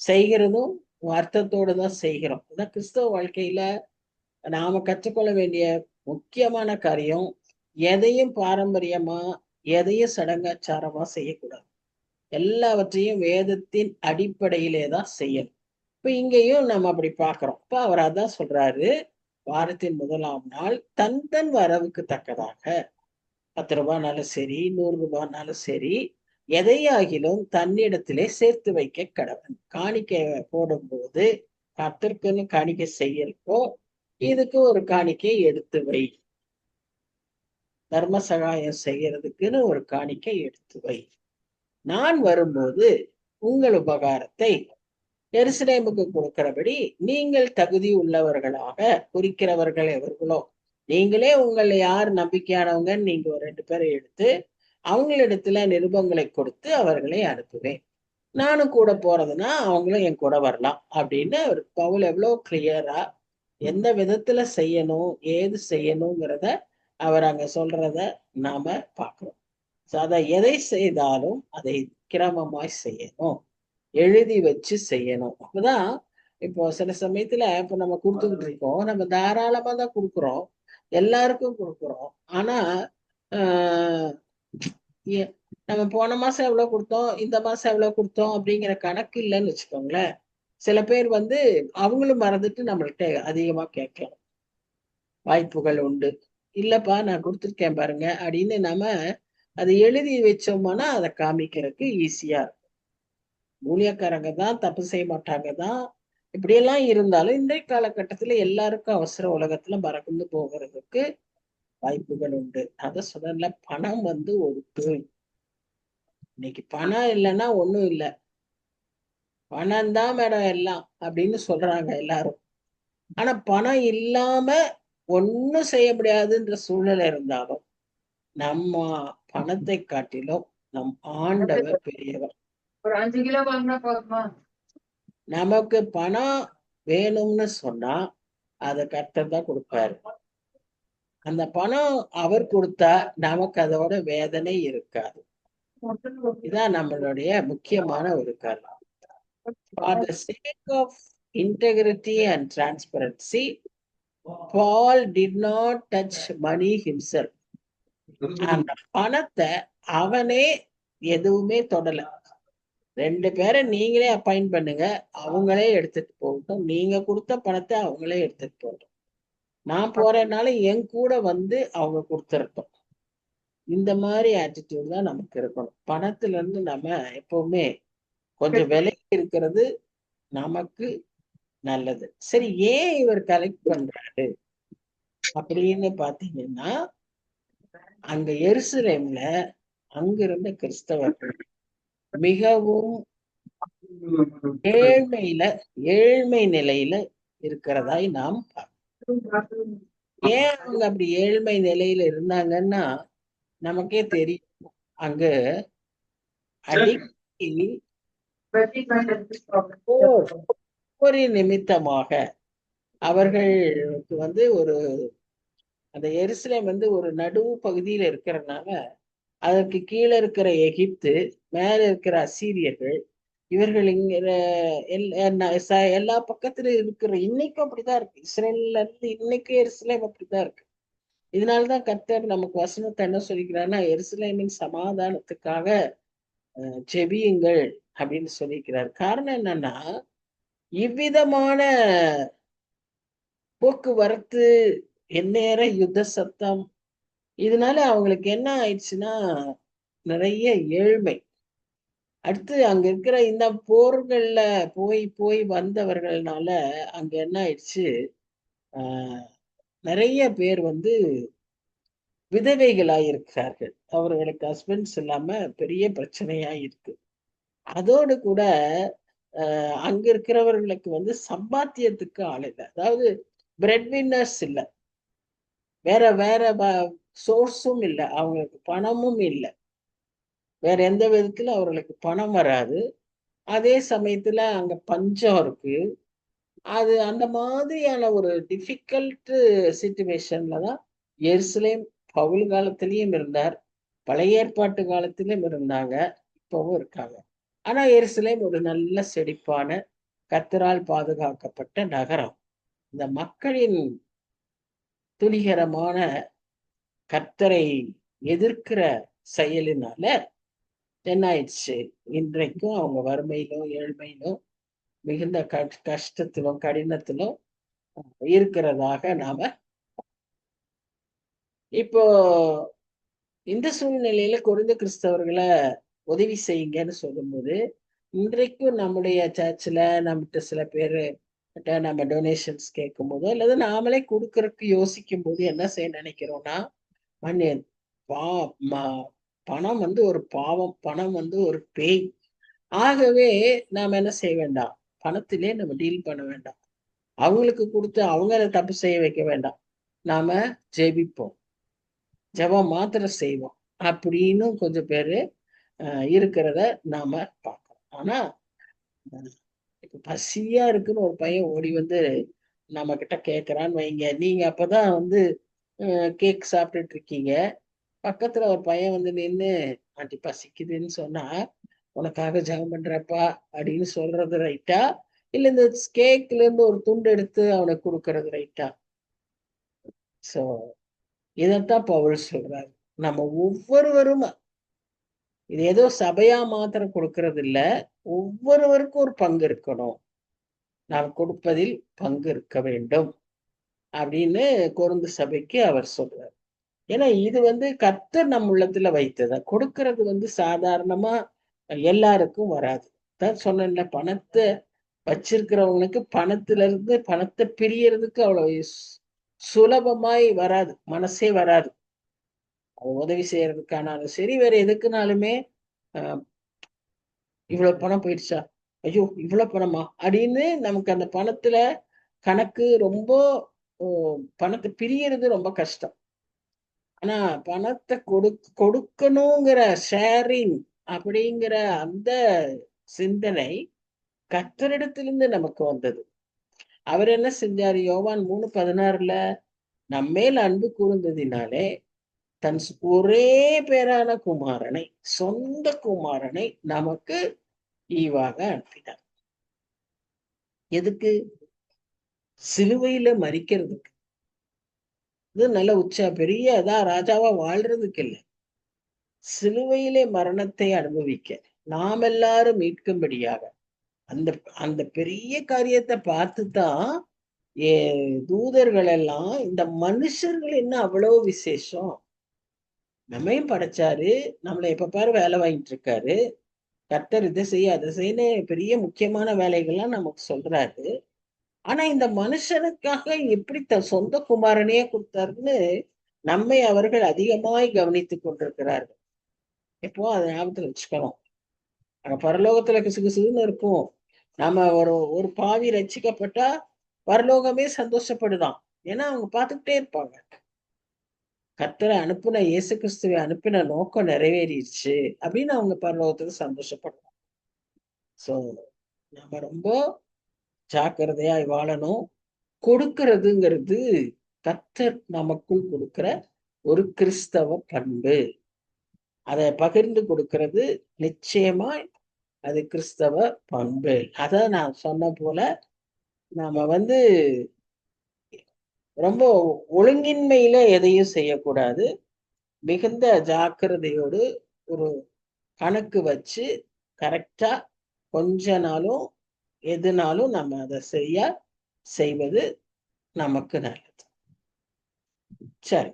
S1: செய்கிறதும் அர்த்தத்தோடு தான் செய்கிறோம். அதான் கிறிஸ்தவ வாழ்க்கையில நாம கற்றுக்கொள்ள வேண்டிய முக்கியமான காரியம். எதையும் பாரம்பரியமா, எதையும் சடங்காச்சாரமா செய்யக்கூடாது. எல்லாவற்றையும் வேதத்தின் அடிப்படையிலே தான் செய்யணும். இப்ப இங்கேயும் நம்ம அப்படி பார்க்கிறோம். இப்ப அவர் அதான் சொல்றாரு, வாரத்தின் முதலாம் நாள் தன் தன் வரவுக்கு தக்கதாக 10 ரூபாய்னாலும் சரி, 100 ரூபாய்னாலும் சரி, எதையாகிலும் தன்னிடத்திலே சேர்த்து வைக்க கடவன். காணிக்கை போடும்போது கர்த்தருக்குன்னு காணிக்கை செய்யறப்போ இதுக்கு ஒரு காணிக்கை எடுத்து வை. தர்ம சகாயம் செய்யறதுக்குன்னு ஒரு காணிக்கை எடுத்து வை. நான் வரும்போது உங்கள் உபகாரத்தை எருசலேமுக்கு கொடுக்கிறபடி நீங்கள் தகுதி உள்ளவர்களாக குறிக்கிறவர்கள் எவர்களோ, நீங்களே உங்களை யார் நம்பிக்கையானவங்கன்னு நீங்க ஒரு 2 பேரை எடுத்து அவங்களிடத்துல நிருபங்களை கொடுத்து அவர்களை அனுப்புவேன். நானும் கூட போறதுன்னா அவங்களும் என் கூட வரலாம் அப்படின்னு ஒரு பவுல் எவ்வளவு கிளியரா எந்த விதத்துல செய்யணும், ஏது செய்யணுங்கிறத அவர் அங்க சொல்றத நாம பார்க்கிறோம். அதை எதை செய்தாலும் அதை கிரமமாய் செய்யணும், எழுதி வச்சு செய்யணும். அப்பதான் இப்போ சில சமயத்துல இப்ப நம்ம கொடுத்துக்கிட்டு இருக்கோம், நம்ம தாராளமா தான் கொடுக்குறோம், எல்லாருக்கும் கொடுக்குறோம். ஆனா நம்ம போன மாசம் எவ்வளவு கொடுத்தோம், இந்த மாசம் எவ்வளவு கொடுத்தோம் அப்படிங்கிற கணக்கு இல்லைன்னு வச்சுக்கோங்களேன். சில பேர் வந்து அவங்களும் மறந்துட்டு நம்மள்கிட்ட அதிகமா கேட்கலாம். வாய்ப்புகள் உண்டு. இல்லப்பா நான் கொடுத்துருக்கேன் பாருங்க அப்படின்னு நம்ம அதை எழுதி வச்சோம்னா அதை காமிக்கிறதுக்கு ஈஸியா இருக்கும். ஊழியக்காரங்க தான் தப்பு செய்ய மாட்டாங்க தான், இப்படியெல்லாம் இருந்தாலும் இன்றைய காலகட்டத்துல எல்லாருக்கும் அவசர உலகத்துல மறந்து போகிறதுக்கு வாய்ப்புகள் உண்டு. அத சொன்னேன்ல, பணம் வந்து ஒரு தொழில். இன்னைக்கு பணம் இல்லைன்னா ஒண்ணும் இல்லை. பணம் தான் மேடம் எல்லாம் அப்படின்னு சொல்றாங்க எல்லாரும். ஆனா பணம் இல்லாம ஒண்ணும் செய்ய முடியாதுன்ற சூழ்நிலை இருந்தாலும் நம்ம பணத்தை காட்டிலும் நம் ஆண்டவர் பெரியவர்.
S3: ஒரு 5 கிலோ வாங்கினா போதுமா?
S1: நமக்கு பணம் வேணும்னு சொன்னா அதை கர்த்தர் தான் கொடுப்பாரு. அந்த பணம் அவர் கொடுத்தா நமக்கு அதோட வேதனை இருக்காது. இதான் நம்மளுடைய முக்கியமான ஒரு காரணம். For the sake of integrity and transparency, Paul did not touch money himself. அந்த பணத்தை அவனே எதுவுமே தொடல. 2 பேரை நீங்களே அப்பாயிண்ட் பண்ணுங்க, அவங்களே எடுத்துட்டு போகட்டும். நீங்க கொடுத்த பணத்தை அவங்களே எடுத்துட்டு போகட்டும். நான் போறேனால என் கூட வந்து அவங்க கொடுத்துருக்கோம். இந்த மாதிரி ஆட்டிடியூட் தான் நமக்கு இருக்கணும். பணத்துல இருந்து நம்ம எப்பவுமே கொஞ்சம் விலைக்கு இருக்கிறது நமக்கு நல்லது. சரி, ஏன் இவர் கலெக்ட் பண்றாரு அப்படின்னு பாத்தீங்கன்னா, அங்க எருசலேம்ல அங்கிருந்த கிறிஸ்தவர்கள் மிகவும் ஏழ்மை நிலையில இருக்கிறதாய் நாம் பார்க்கிறோம். ஏன் அவங்க அப்படி ஏழ்மை நிலையில இருந்தாங்கன்னா நமக்கே தெரியும். அங்க அடிக்கடி போர் நிமித்தமாக அவர்களுக்கு வந்து அந்த எருசலேம் வந்து ஒரு நடுவு பகுதியில இருக்கிறதுனால அதற்கு கீழே இருக்கிற எகிப்து, மேல இருக்கிற அசீரியர்கள், இவர்கள் எல்லா பக்கத்திலும் இருக்கிற இன்னைக்கும் அப்படிதான் இருக்கு. இஸ்ரேல்ல இருந்து இன்னைக்கு எருசலேம் அப்படிதான் இருக்கு. இதனாலதான் கர்த்தர் நமக்கு வசனத்தை என்ன சொல்லிக்கிறாருன்னா, எருசலேமின் சமாதானத்துக்காக ஜெபியுங்கள் அப்படின்னு சொல்லிக்கிறார். காரணம் என்னன்னா, இவ்விதமான போக்குவரத்து, எந்நேர யுத்த சத்தம், இதனால அவங்களுக்கு என்ன ஆயிடுச்சுன்னா நிறைய ஏழ்மை. அடுத்து அங்க இருக்கிற இந்த போர்கள்ல போய் போய் வந்தவர்கள்னால அங்க என்ன ஆயிடுச்சு, நிறைய பேர் வந்து விதவைகளாயிருக்கிறார்கள். அவர்களுக்கு ஹஸ்பண்ட்ஸ் இல்லாம பெரிய பிரச்சனையா இருக்கு. அதோடு கூட அங்க இருக்கிறவர்களுக்கு வந்து சம்பாத்தியத்துக்கு ஆள் இல்லை. அதாவது பிரெட் வின்னர்ஸ் இல்லை, வேற வேற சோர்ஸும் இல்லை, அவங்களுக்கு பணமும் இல்லை. வேற எந்த விதத்துல அவர்களுக்கு பணம் வராது. அதே சமயத்துல அங்க பஞ்சம் இருக்கு. அது அந்த மாதிரியான ஒரு டிஃபிகல்ட் சிச்சுவேஷன்ல தான் எருசலேம் பவுல் காலத்திலயும் இருந்தார், பழைய ஏற்பாட்டு காலத்திலும் இருந்தாங்க, இப்பவும் இருக்காங்க. ஆனா எருசலேம் ஒரு நல்ல செழிப்பான கர்த்தரால் பாதுகாக்கப்பட்ட நகரம். இந்த மக்களின் துணிகரமான கர்த்தரை எதிர்க்கிற செயலினால என்ன ஆயிடுச்சு, இன்றைக்கும் அவங்க வறுமையிலும் ஏழ்மையிலும் மிகுந்த கஷ்டத்திலும் கடினத்திலும் இருக்கிறதாக நாம இப்போ இந்த சூழ்நிலையில கொரிந்து கிறிஸ்தவர்களை உதவி செய்யுங்கன்னு சொல்லும்போது, இன்றைக்கும் நம்முடைய சர்ச்சில் நம்மகிட்ட சில பேர் நம்ம டொனேஷன்ஸ் கேட்கும் போதோ அல்லது நாமளே கொடுக்கறதுக்கு யோசிக்கும் போது என்ன செய்ய நினைக்கிறோம்னா, பணம் வந்து ஒரு பாவம், பணம் வந்து ஒரு பேய். ஆகவே நாம என்ன செய்ய வேண்டாம், பணத்திலே நம்ம டீல் பண்ண வேண்டாம். அவங்களுக்கு கொடுத்து அவங்கள தப்பு செய்ய வைக்க வேண்டாம். நாம ஜெபிப்போம், ஜெபம் மாத்திரம் செய்வோம் அப்படின்னு கொஞ்சம் பேரு இருக்கிறத நாம பார்க்கிறோம். ஆனா இப்ப பசியா இருக்குன்னு ஒரு பையன் ஓடி வந்து நம்ம கிட்ட கேட்கறான்னு வைங்க, நீங்க அப்பதான் வந்து கேக் சாப்பிட்டுட்டு இருக்கீங்க, பக்கத்துல ஒரு பையன் வந்து நின்று ஆண்டி பசிக்குதுன்னு சொன்னா உனக்காக ஜெபம் பண்றப்பா அப்படின்னு சொல்றது ரைட்டா, இல்ல இந்த கேக்ல இருந்து ஒரு துண்டு எடுத்து அவனுக்கு கொடுக்கறது ரைட்டா? சோ இதத்தான் பவுல் சொல்றாரு. நம்ம ஒவ்வொருவரும், இது ஏதோ சபையா மாத்திரம் கொடுக்கறது இல்ல, ஒவ்வொருவருக்கும் ஒரு பங்கு இருக்கணும். நாம் கொடுப்பதில் பங்கு இருக்க வேண்டும். அப்படின்னு கொரிந்து சபைக்கு அவர் சொல்றார். ஏன்னா இது கர்த்தர் நம் உள்ளத்துல வைத்ததா. கொடுக்கறது சாதாரணமா எல்லாருக்கும் வராது. தான் சொன்னேன்ல, பணத்தை வச்சிருக்கிறவங்களுக்கு பணத்துல இருந்து பணத்தை பிரியறதுக்கு அவ்வளவு சுலபமாய் வராது, மனசே வராது. அது உதவி செய்யறதுக்கானாலும் சரி, வேற எதுக்குனாலுமே ஆஹ் இவ்வளவு பணம் போயிடுச்சா, ஐயோ இவ்வளவு பணமா அப்படின்னு நமக்கு அந்த பணத்துல கணக்கு ரொம்ப பணத்தை பிரியறது ரொம்ப கஷ்டம். ஆனா பணத்தை கொடுக்கணுங்கிற ஷேரிங் அப்படிங்கிற அந்த சிந்தனை கர்த்தரிடத்திலிருந்து நமக்கு வந்தது. அவர் என்ன செஞ்சாரு? யோவான் 3:16 நம்மேல் அன்பு கூர்ந்ததினாலே தன் ஒரே பேரான குமாரனை, சொந்த குமாரனை நமக்கு ஈவாக அனுப்பினார். எதுக்கு? சிலுவையில மரிக்கிறதுக்கு. இது நல்ல பெரிய ராஜாவா வாழ்றதுக்கு இல்லை, சிலுவையிலே மரணத்தை அனுபவிக்க, நாம் எல்லாரும் மீட்கும்படியாக. அந்த அந்த பெரிய காரியத்தை பார்த்துதான் தூதர்கள் எல்லாம், இந்த மனுஷர்கள் என்ன அவ்வளவு விசேஷம், நம்மையும் படைச்சாரு, நம்மளை எப்ப பாரு வேலை வாங்கிட்டு இருக்காரு, கர்த்தர் இதை செய்ய அதை செய்ய பெரிய முக்கியமான வேலைகள்லாம் நமக்கு சொல்றாரு. ஆனா இந்த மனுஷனுக்காக எப்படி சொந்த குமாரனையே கொடுத்தாருன்னு நம்மை அவர்கள் அதிகமாய் கவனித்துக் கொண்டிருக்கிறார்கள். இப்போ அதை ஞாபகத்துல வச்சுக்கணும். பரலோகத்துல கிசுகிசுன்னு இருக்கும். நம்ம ஒரு பாவி ரட்சிக்கப்பட்டா பரலோகமே சந்தோஷப்படுதான். ஏன்னா அவங்க பார்த்துக்கிட்டே இருப்பாங்க, கர்த்தரை அனுப்புன இயேசு கிறிஸ்துவை அனுப்பின நோக்கம் நிறைவேறிடுச்சு அப்படின்னு அவங்க பரலோகத்துக்கு சந்தோஷப்படுவாங்க. சோ நம்ம ரொம்ப ஜாக்கிரதையாய் வாழணும். கொடுக்கிறதுங்கிறது கர்த்தர் நமக்குள் கொடுக்கிற ஒரு கிறிஸ்தவ பண்பு. அதை பகிர்ந்து கொடுக்கிறது நிச்சயமா அது கிறிஸ்தவ பண்பு. அத நான் சொன்ன போல நாம ரொம்ப ஒழுங்கின்மையில எதையும் செய்யக்கூடாது. மிகுந்த ஜாக்கிரதையோடு ஒரு கணக்கு வச்சு கரெக்டா கொஞ்ச நாளும் எதுனாலும் நம்ம அதை செய்வது நமக்கு நல்லது. சரி,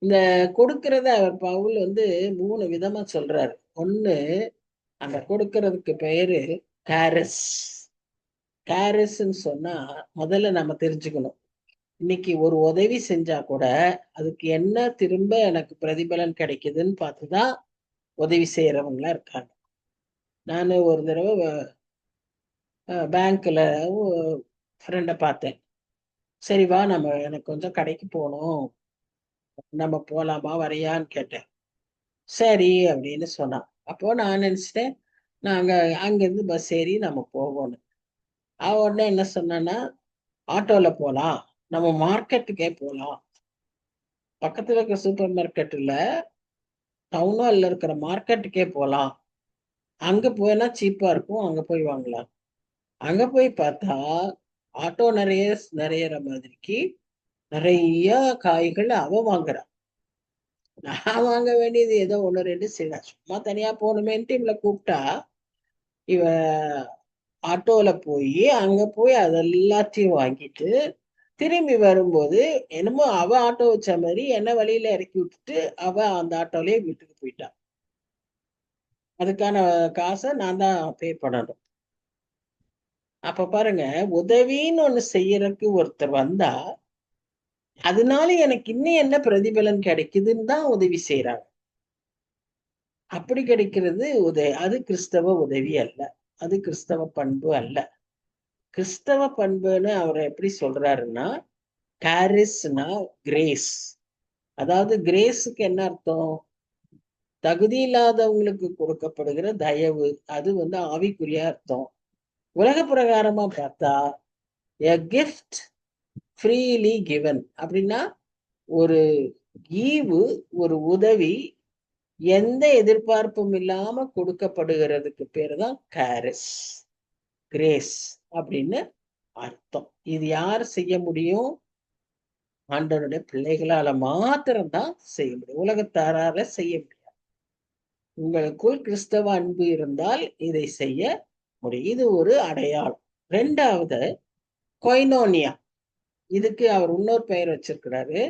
S1: இந்த கொடுக்கறத அவர் பவுல் 3 விதமா சொல்றாரு. ஒண்ணு, அந்த கொடுக்கறதுக்கு பெயரு கேரஸ். கேரஸ்ன்னு சொன்னா முதல்ல நம்ம தெரிஞ்சுக்கணும், இன்னைக்கு ஒரு உதவி செஞ்சா கூட அதுக்கு என்ன திரும்ப எனக்கு பிரதிபலன் கிடைக்குதுன்னு பார்த்துதான் உதவி செய்யறவங்களா இருக்காங்க. நான் ஒரு தடவை பேங்க்ல ஃப்ரெண்டை பார்த்தேன். சரி வா, எனக்கு கொஞ்சம் கடைக்கு போகணும், நம்ம போலாமா, வரையான்னு கேட்டேன். சரி அப்படின்னு சொன்னான். அப்போ நான் நினைச்சிட்டேன் நாங்க அங்கிருந்து பஸ் ஏறி நம்ம போகணும். உடனே என்ன சொன்னான்னா, ஆட்டோல போலாம், நம்ம மார்க்கெட்டுக்கே போலாம், பக்கத்துல இருக்கிற சூப்பர் மார்க்கெட் இல்ல, டவுன் ஹால்ல இருக்கிற மார்க்கெட்டுக்கே போலாம், அங்க போனா சீப்பா இருக்கும், அங்க போய் வாங்கலாம். அங்க போய் பார்த்தா ஆட்டோ நிறையற மாதிரிக்கு நிறைய காய்கள் அவ வாங்குறான். நான் வாங்க வேண்டியது ஏதோ 1-2 செய்யலாம், சும்மா தனியா போகணுமேன்ட்டு இவளை கூப்பிட்டா இவ ஆட்டோல போய் அங்க போய் அதெல்லாத்தையும் வாங்கிட்டு திரும்பி வரும்போது என்னமோ அவ ஆட்டோ வச்ச மாதிரி என்ன வழியில இறக்கி விட்டுட்டு அவ அந்த ஆட்டோலயே வீட்டுக்கு போயிட்டான். அதுக்கான காசை நான் தான் பே பண்ணணும். அப்ப பாருங்க, உதவின்னு ஒண்ணு செய்யறதுக்கு ஒருத்தர் வந்தா அதனால எனக்கு இன்னும் என்ன பிரதிபலன் கிடைக்குதுன்னு தான் உதவி செய்யறாங்க. அப்படி கிடைக்கிறது அது கிறிஸ்தவ உதவி அல்ல, அது கிறிஸ்தவ பண்பு அல்ல. கிறிஸ்தவ பண்புன்னு அவர் எப்படி சொல்றாருன்னா, கேரிஸ்னா கிரேஸ். அதாவது கிரேஸுக்கு என்ன அர்த்தம்? தகுதி இல்லாதவங்களுக்கு கொடுக்கப்படுகிற தயவு. அது ஆவிக்குரிய அர்த்தம். உலக பிரகாரமா பார்த்தா a gift freely given அப்படின்னா ஒரு ஈவு, ஒரு உதவி எந்த எதிர்பார்ப்பும் இல்லாம கொடுக்கப்படுகிறதுக்கு பேரு தான் கேரிஸ், கிரேஸ் அப்படின்னு அர்த்தம். இது யார் செய்ய முடியும்? ஆண்டவருடைய பிள்ளைகளால மாத்திரம்தான் செய்ய முடியும், உலகத்தாரால செய்ய முடியாது. உங்களுக்குள் கிறிஸ்தவ அன்பு இருந்தால் இதை செய்ய முடியும். இது ஒரு அடையாளம். 2வது, கொய்னோனியா. இதுக்கு அவர் இன்னொரு பெயர் வச்சிருக்கிறாரு.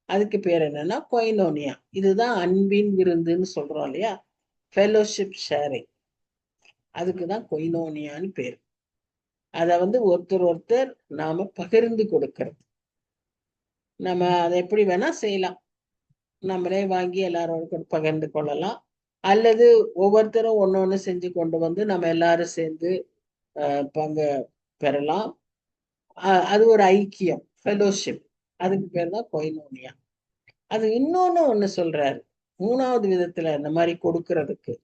S1: அதுக்கு பேர் என்னன்னா கொய்னோனியா. இதுதான் அன்பின் விருந்துன்னு சொல்றோம் இல்லையா, ஃபெலோஷிப் ஷேரிங். அதுக்குதான் கொய்னோனியான்னு பேர். அதை ஒருத்தர் நாம பகிர்ந்து கொடுக்கறது. நம்ம அதை எப்படி வேணா செய்யலாம். நம்மளே வாங்கி எல்லாரோட பகிர்ந்து கொள்ளலாம், அல்லது ஒவ்வொருத்தரும் ஒன்னொன்னு செஞ்சு கொண்டு நம்ம எல்லாரும் சேர்ந்து பங்கு பெறலாம். அது ஒரு ஐக்கியம், ஃபெலோஷிப். அதுக்கு பேர் தான் கொய்னோனியா. அது ஒண்ணு சொல்றாரு, 3வது விதத்துல இந்த மாதிரி கொடுக்கறதுக்கு.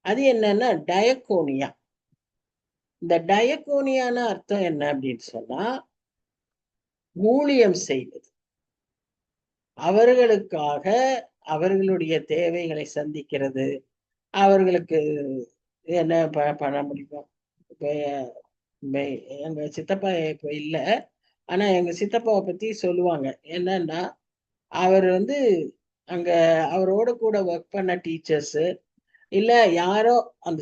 S1: அது என்னன்னா டயக்கோனியா. இந்த டயக்கோனியான அர்த்தம் என்ன அப்படின்னு சொன்னா, ஊழியம் செய்வது. அவர்களுக்காக அவர்களுடைய தேவைகளை சந்திக்கிறது. அவர்களுக்கு என்ன பண்ண முடியும். இப்ப எங்க சித்தப்பா இப்ப இல்ல, ஆனா எங்க சித்தப்பாவை பத்தி சொல்லுவாங்க. என்னன்னா, அவர் அங்க அவரோட கூட ஒர்க் பண்ண டீச்சர்ஸ் இல்ல யாரோ அந்த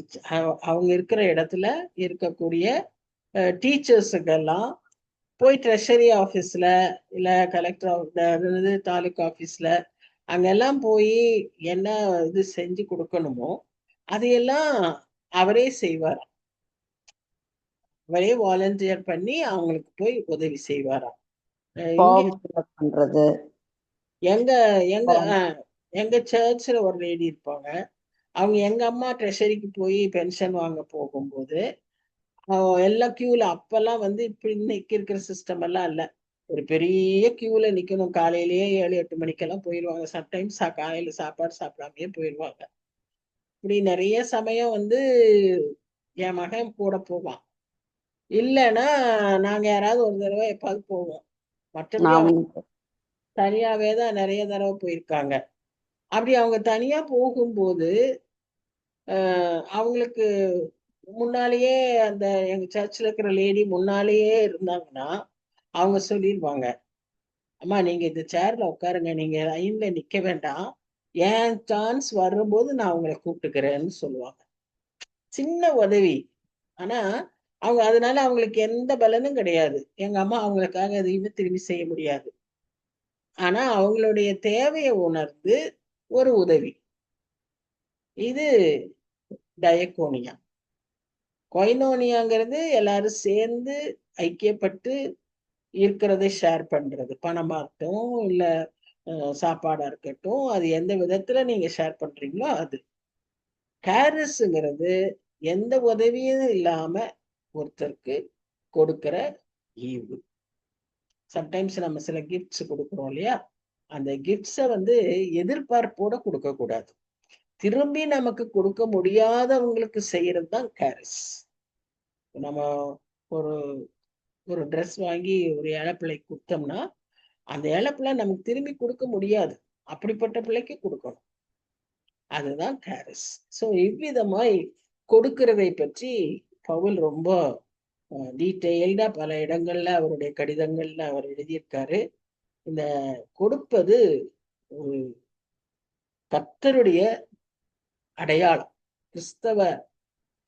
S1: அவங்க இருக்கிற இடத்துல இருக்கக்கூடிய டீச்சர்ஸுக்கெல்லாம் போய் ட்ரெஷரி ஆஃபீஸ்ல இல்ல கலெக்டர் தாலுகா ஆஃபீஸ்ல அங்கெல்லாம் போய் என்ன இது செஞ்சு கொடுக்கணுமோ அதையெல்லாம் அவரே செய்வாராம். அவரே வாலண்டியர் பண்ணி அவங்களுக்கு போய் உதவி செய்வாராம்.
S4: பண்றது.
S1: எங்க எங்க எங்க சர்ச்ல ஒரு லேடி இருப்பாங்க. அவங்க எங்க அம்மா ட்ரெஷரிக்கு போய் பென்ஷன் வாங்க போகும்போது எல்லாம் கியூல, அப்பெல்லாம் இப்படி இன்னைக்கு இருக்கிற சிஸ்டம் எல்லாம் இல்ல. ஒரு பெரிய கியூல நிக்கணும். காலையிலேயே 7-8 மணிக்கெல்லாம் போயிடுவாங்க. சம்டைம்ஸ் காலையில சாப்பாடு சாப்பிடாமயே போயிடுவாங்க. இப்படி நிறைய சமயம் என் மகன் கூட போவான். இல்லைன்னா நாங்க யாராவது ஒரு தடவை எப்பாவது போவோம். மற்றபடி தனியாவே தான் நிறைய தடவை போயிருக்காங்க. அப்படி அவங்க தனியா போகும்போது அவங்களுக்கு முன்னாலேயே அந்த எங்க சர்ச்சில் இருக்கிற லேடி முன்னாலேயே இருந்தாங்கன்னா அவங்க சொல்லிடுவாங்க, அம்மா நீங்க இந்த சேர்ல உட்காருங்க, நீங்க லைன்ல நிக்க வேண்டாம், என் சான்ஸ் வரும்போது நான் உங்களை கூப்பிட்டுக்கிறேன்னு சொல்லுவாங்க. சின்ன உதவி. ஆனா அவங்க அதனால அவங்களுக்கு எந்த பலனும் கிடையாது. எங்க அம்மா அவங்களுக்காக எதையுமே திரும்பி செய்ய முடியாது. ஆனா அவங்களுடைய தேவையை உணர்ந்து ஒரு உதவி. இது டயக்கோனியா. கொய்னோனியாங்கிறது எல்லாரும் சேர்ந்து ஐக்கியப்பட்டு இருக்கிறதை ஷேர் பண்றது. பணமா இருக்கட்டும் இல்ல சாப்பாடா இருக்கட்டும், அது எந்த விதத்துல நீங்க ஷேர் பண்றீங்களோ அது. கேரிஸ்ங்கிறது எந்த உதவியும் இல்லாம ஒருத்தருக்கு கொடுக்கிற ஈவு. சம்டைம்ஸ் நம்ம சில கிஃப்ட்ஸ் கொடுக்குறோம் இல்லையா, அந்த கிஃப்ட்ஸை எதிர்பார்ப்போட கொடுக்க கூடாது. திரும்பி நமக்கு கொடுக்க முடியாதவங்களுக்கு செய்யறது தான் கேரிஸ். நம்ம ஒரு ஒரு ட்ரெஸ் வாங்கி ஒரு ஏழை பிள்ளைக்கு கொடுத்தோம்னா அந்த ஏழை பிள்ளை நமக்கு திரும்பி கொடுக்க முடியாது. அப்படிப்பட்ட பிள்ளைக்கு கொடுக்கணும். அதுதான் கேரிஸ். ஸோ இவ்விதமாய் கொடுக்கிறதை பற்றி பவுல் ரொம்ப டீட்டெயில்டா பல இடங்கள்ல அவருடைய கடிதங்கள்ல அவர் எழுதியிருக்காரு. இந்த கொடுப்பது ஒரு கர்த்தருடைய அடையாளம். கிறிஸ்தவ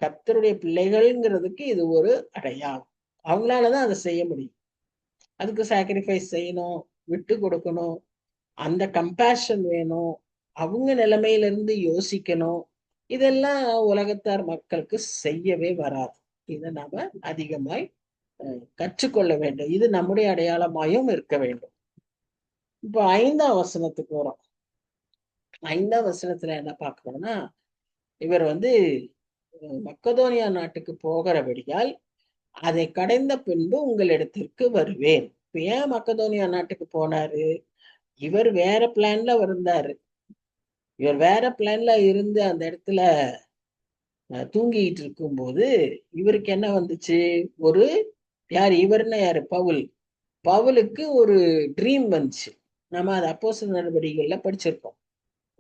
S1: கர்த்தருடைய பிள்ளைகள்ங்கிறதுக்கு இது ஒரு அடையாளம். அவங்களாலதான் அதை செய்ய முடியும். அதுக்கு சாக்ரிஃபைஸ் செய்யணும், விட்டு கொடுக்கணும், அந்த கம்பேஷன் வேணும், அவங்க நிலைமையில இருந்து யோசிக்கணும். இதெல்லாம் உலகத்தார் மக்களுக்கு செய்யவே வராது. இதை நாம அதிகமாய் கற்றுக்கொள்ள வேண்டும். இது நம்முடைய அடையாளமாயும் இருக்க வேண்டும். இப்போ 5ஆம் வசனத்துக்கு வரும். 5ஆம் வசனத்துல என்ன பார்க்கணும்னா, இவர் மக்கதோனியா நாட்டுக்கு போகிறபடியால் அதை கடைந்த பின்பு உங்களிடத்திற்கு வருவேன். இப்ப ஏன் மக்கதோனியா நாட்டுக்கு போனாரு? இவர் வேற பிளான்ல இருந்தாரு. இவர் வேற பிளான்ல இருந்து அந்த இடத்துல தூங்கிட்டு இருக்கும்போது இவருக்கு என்ன வந்துச்சு? இவர்னா பவுல். பவுலுக்கு ஒரு ட்ரீம் வந்துச்சு. நம்ம அது அப்போஸ்தலர் நடவடிக்கைகள்ல படிச்சிருக்கோம்.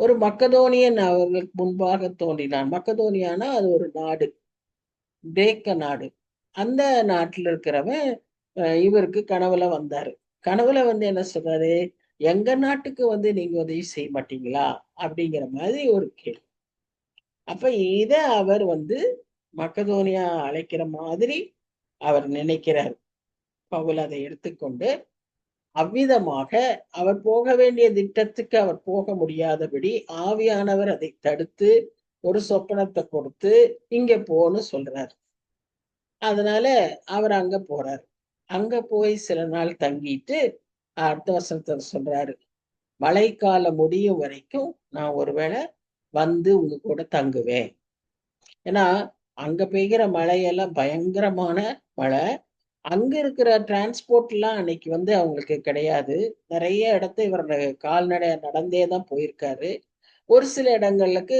S1: ஒரு மக்கதோனியன் அவர்களுக்கு முன்பாக தோன்றினான். மக்கதோனியானா அது ஒரு நாடு, கிரேக்க நாடு. அந்த நாட்டுல இருக்கிறவன் இவருக்கு கனவுல வந்தாரு. கனவுல என்ன சொல்றாரு? எங்க நாட்டுக்கு நீங்க உதவி செய்ய மாட்டீங்களா அப்படிங்கிற மாதிரி ஒரு கேள்வி. அப்ப இத அவர் மக்கதோனியா அழைக்கிற மாதிரி அவர் நினைக்கிறார். பவுல் அதை எடுத்துக்கொண்டு அவ்விதமாக அவர் போக வேண்டிய திட்டத்துக்கு அவர் போக முடியாதபடி ஆவியானவர் அதை தடுத்து ஒரு சொப்பனத்தை கொடுத்து இங்க போன்னு சொல்றாரு. அதனால அவர் அங்க போறாரு. அங்க போய் சில நாள் தங்கிட்டு அடுத்த வசனத்தை சொல்றாரு, மழைக்காலம் முடியும் வரைக்கும் நான் ஒருவேளை வந்து உங்க கூட தங்குவேன். ஏன்னா அங்க பெய்கிற மழையெல்லாம் பயங்கரமான மழை. அங்க இருக்கிற டிரான்ஸ்போர்ட் எல்லாம் அன்னைக்கு வந்து அவங்களுக்கு கிடையாது. நிறைய இடத்த இவர் கால்நடை நடந்தே தான் போயிருக்காரு. ஒரு சில இடங்களுக்கு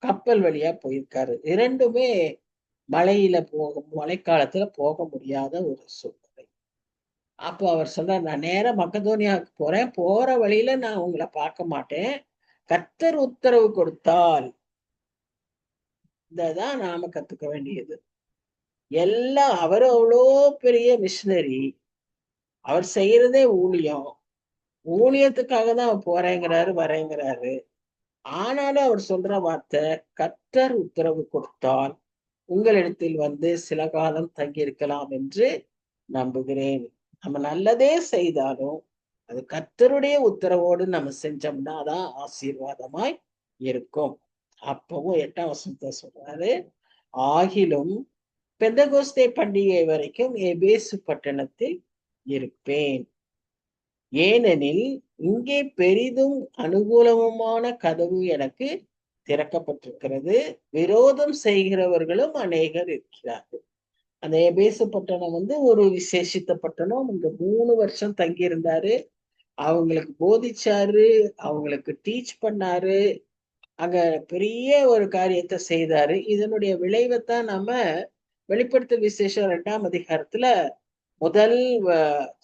S1: கப்பல் வழியா போயிருக்காரு. இரண்டுமே மழைக்காலத்துல போக முடியாத ஒரு சூழ்நிலை. அப்போ அவர் சொல்றார், நான் நேரா மக்கதோனியாவுக்கு போறேன், போற வழியில நான் உங்களை பார்க்க மாட்டேன், கர்த்தர் உத்தரவு கொடுத்தால். இதான் நாம கத்துக்க வேண்டியது. எல்லாம் அவர் அவ்வளோ பெரிய மிஷினரி, அவர் செய்யறதே ஊழியம். ஊழியத்துக்காக தான் அவர் போறேங்கிறாரு வரேங்கிறாரு. ஆனாலும் அவர் சொல்ற வார்த்தை, கர்த்தர் உத்தரவு கொடுத்தால் உங்களிடத்தில் வந்து சில காலம் தங்கியிருக்கலாம் என்று நம்புகிறேன். நம்ம நல்லதே செய்தாலும் அது கர்த்தருடைய உத்தரவோடு நம்ம செஞ்சோம்னா தான் ஆசீர்வாதமாய் இருக்கும். அப்பவும் 8ஆம் வசனத்தை சொல்றாரு, ஆகிலும் பெந்தகோஸ்தே பண்டிகை வரைக்கும் எபேசு பட்டணத்தில் இருப்பேன். ஏனெனில் இங்கே பெரிதும் அனுகூலமுமான கதவு எனக்கு திறக்கப்பட்டிருக்கிறது, விரோதம் செய்கிறவர்களும் அநேகர் இருக்கிறார்கள். அந்த எபேசு பட்டணம் வந்து ஒரு விசேஷித்த பட்டணம். இங்க 3 வருஷம் தங்கி இருந்தாரு. அவங்களுக்கு போதிச்சாரு, அவங்களுக்கு டீச் பண்ணாரு, அங்க பெரிய ஒரு காரியத்தை செய்தாரு. இதனுடைய விளைவைத்தான் நம்ம வெளிப்படுத்தல் விசேஷம் 2ஆம் அதிகாரத்துல முதல்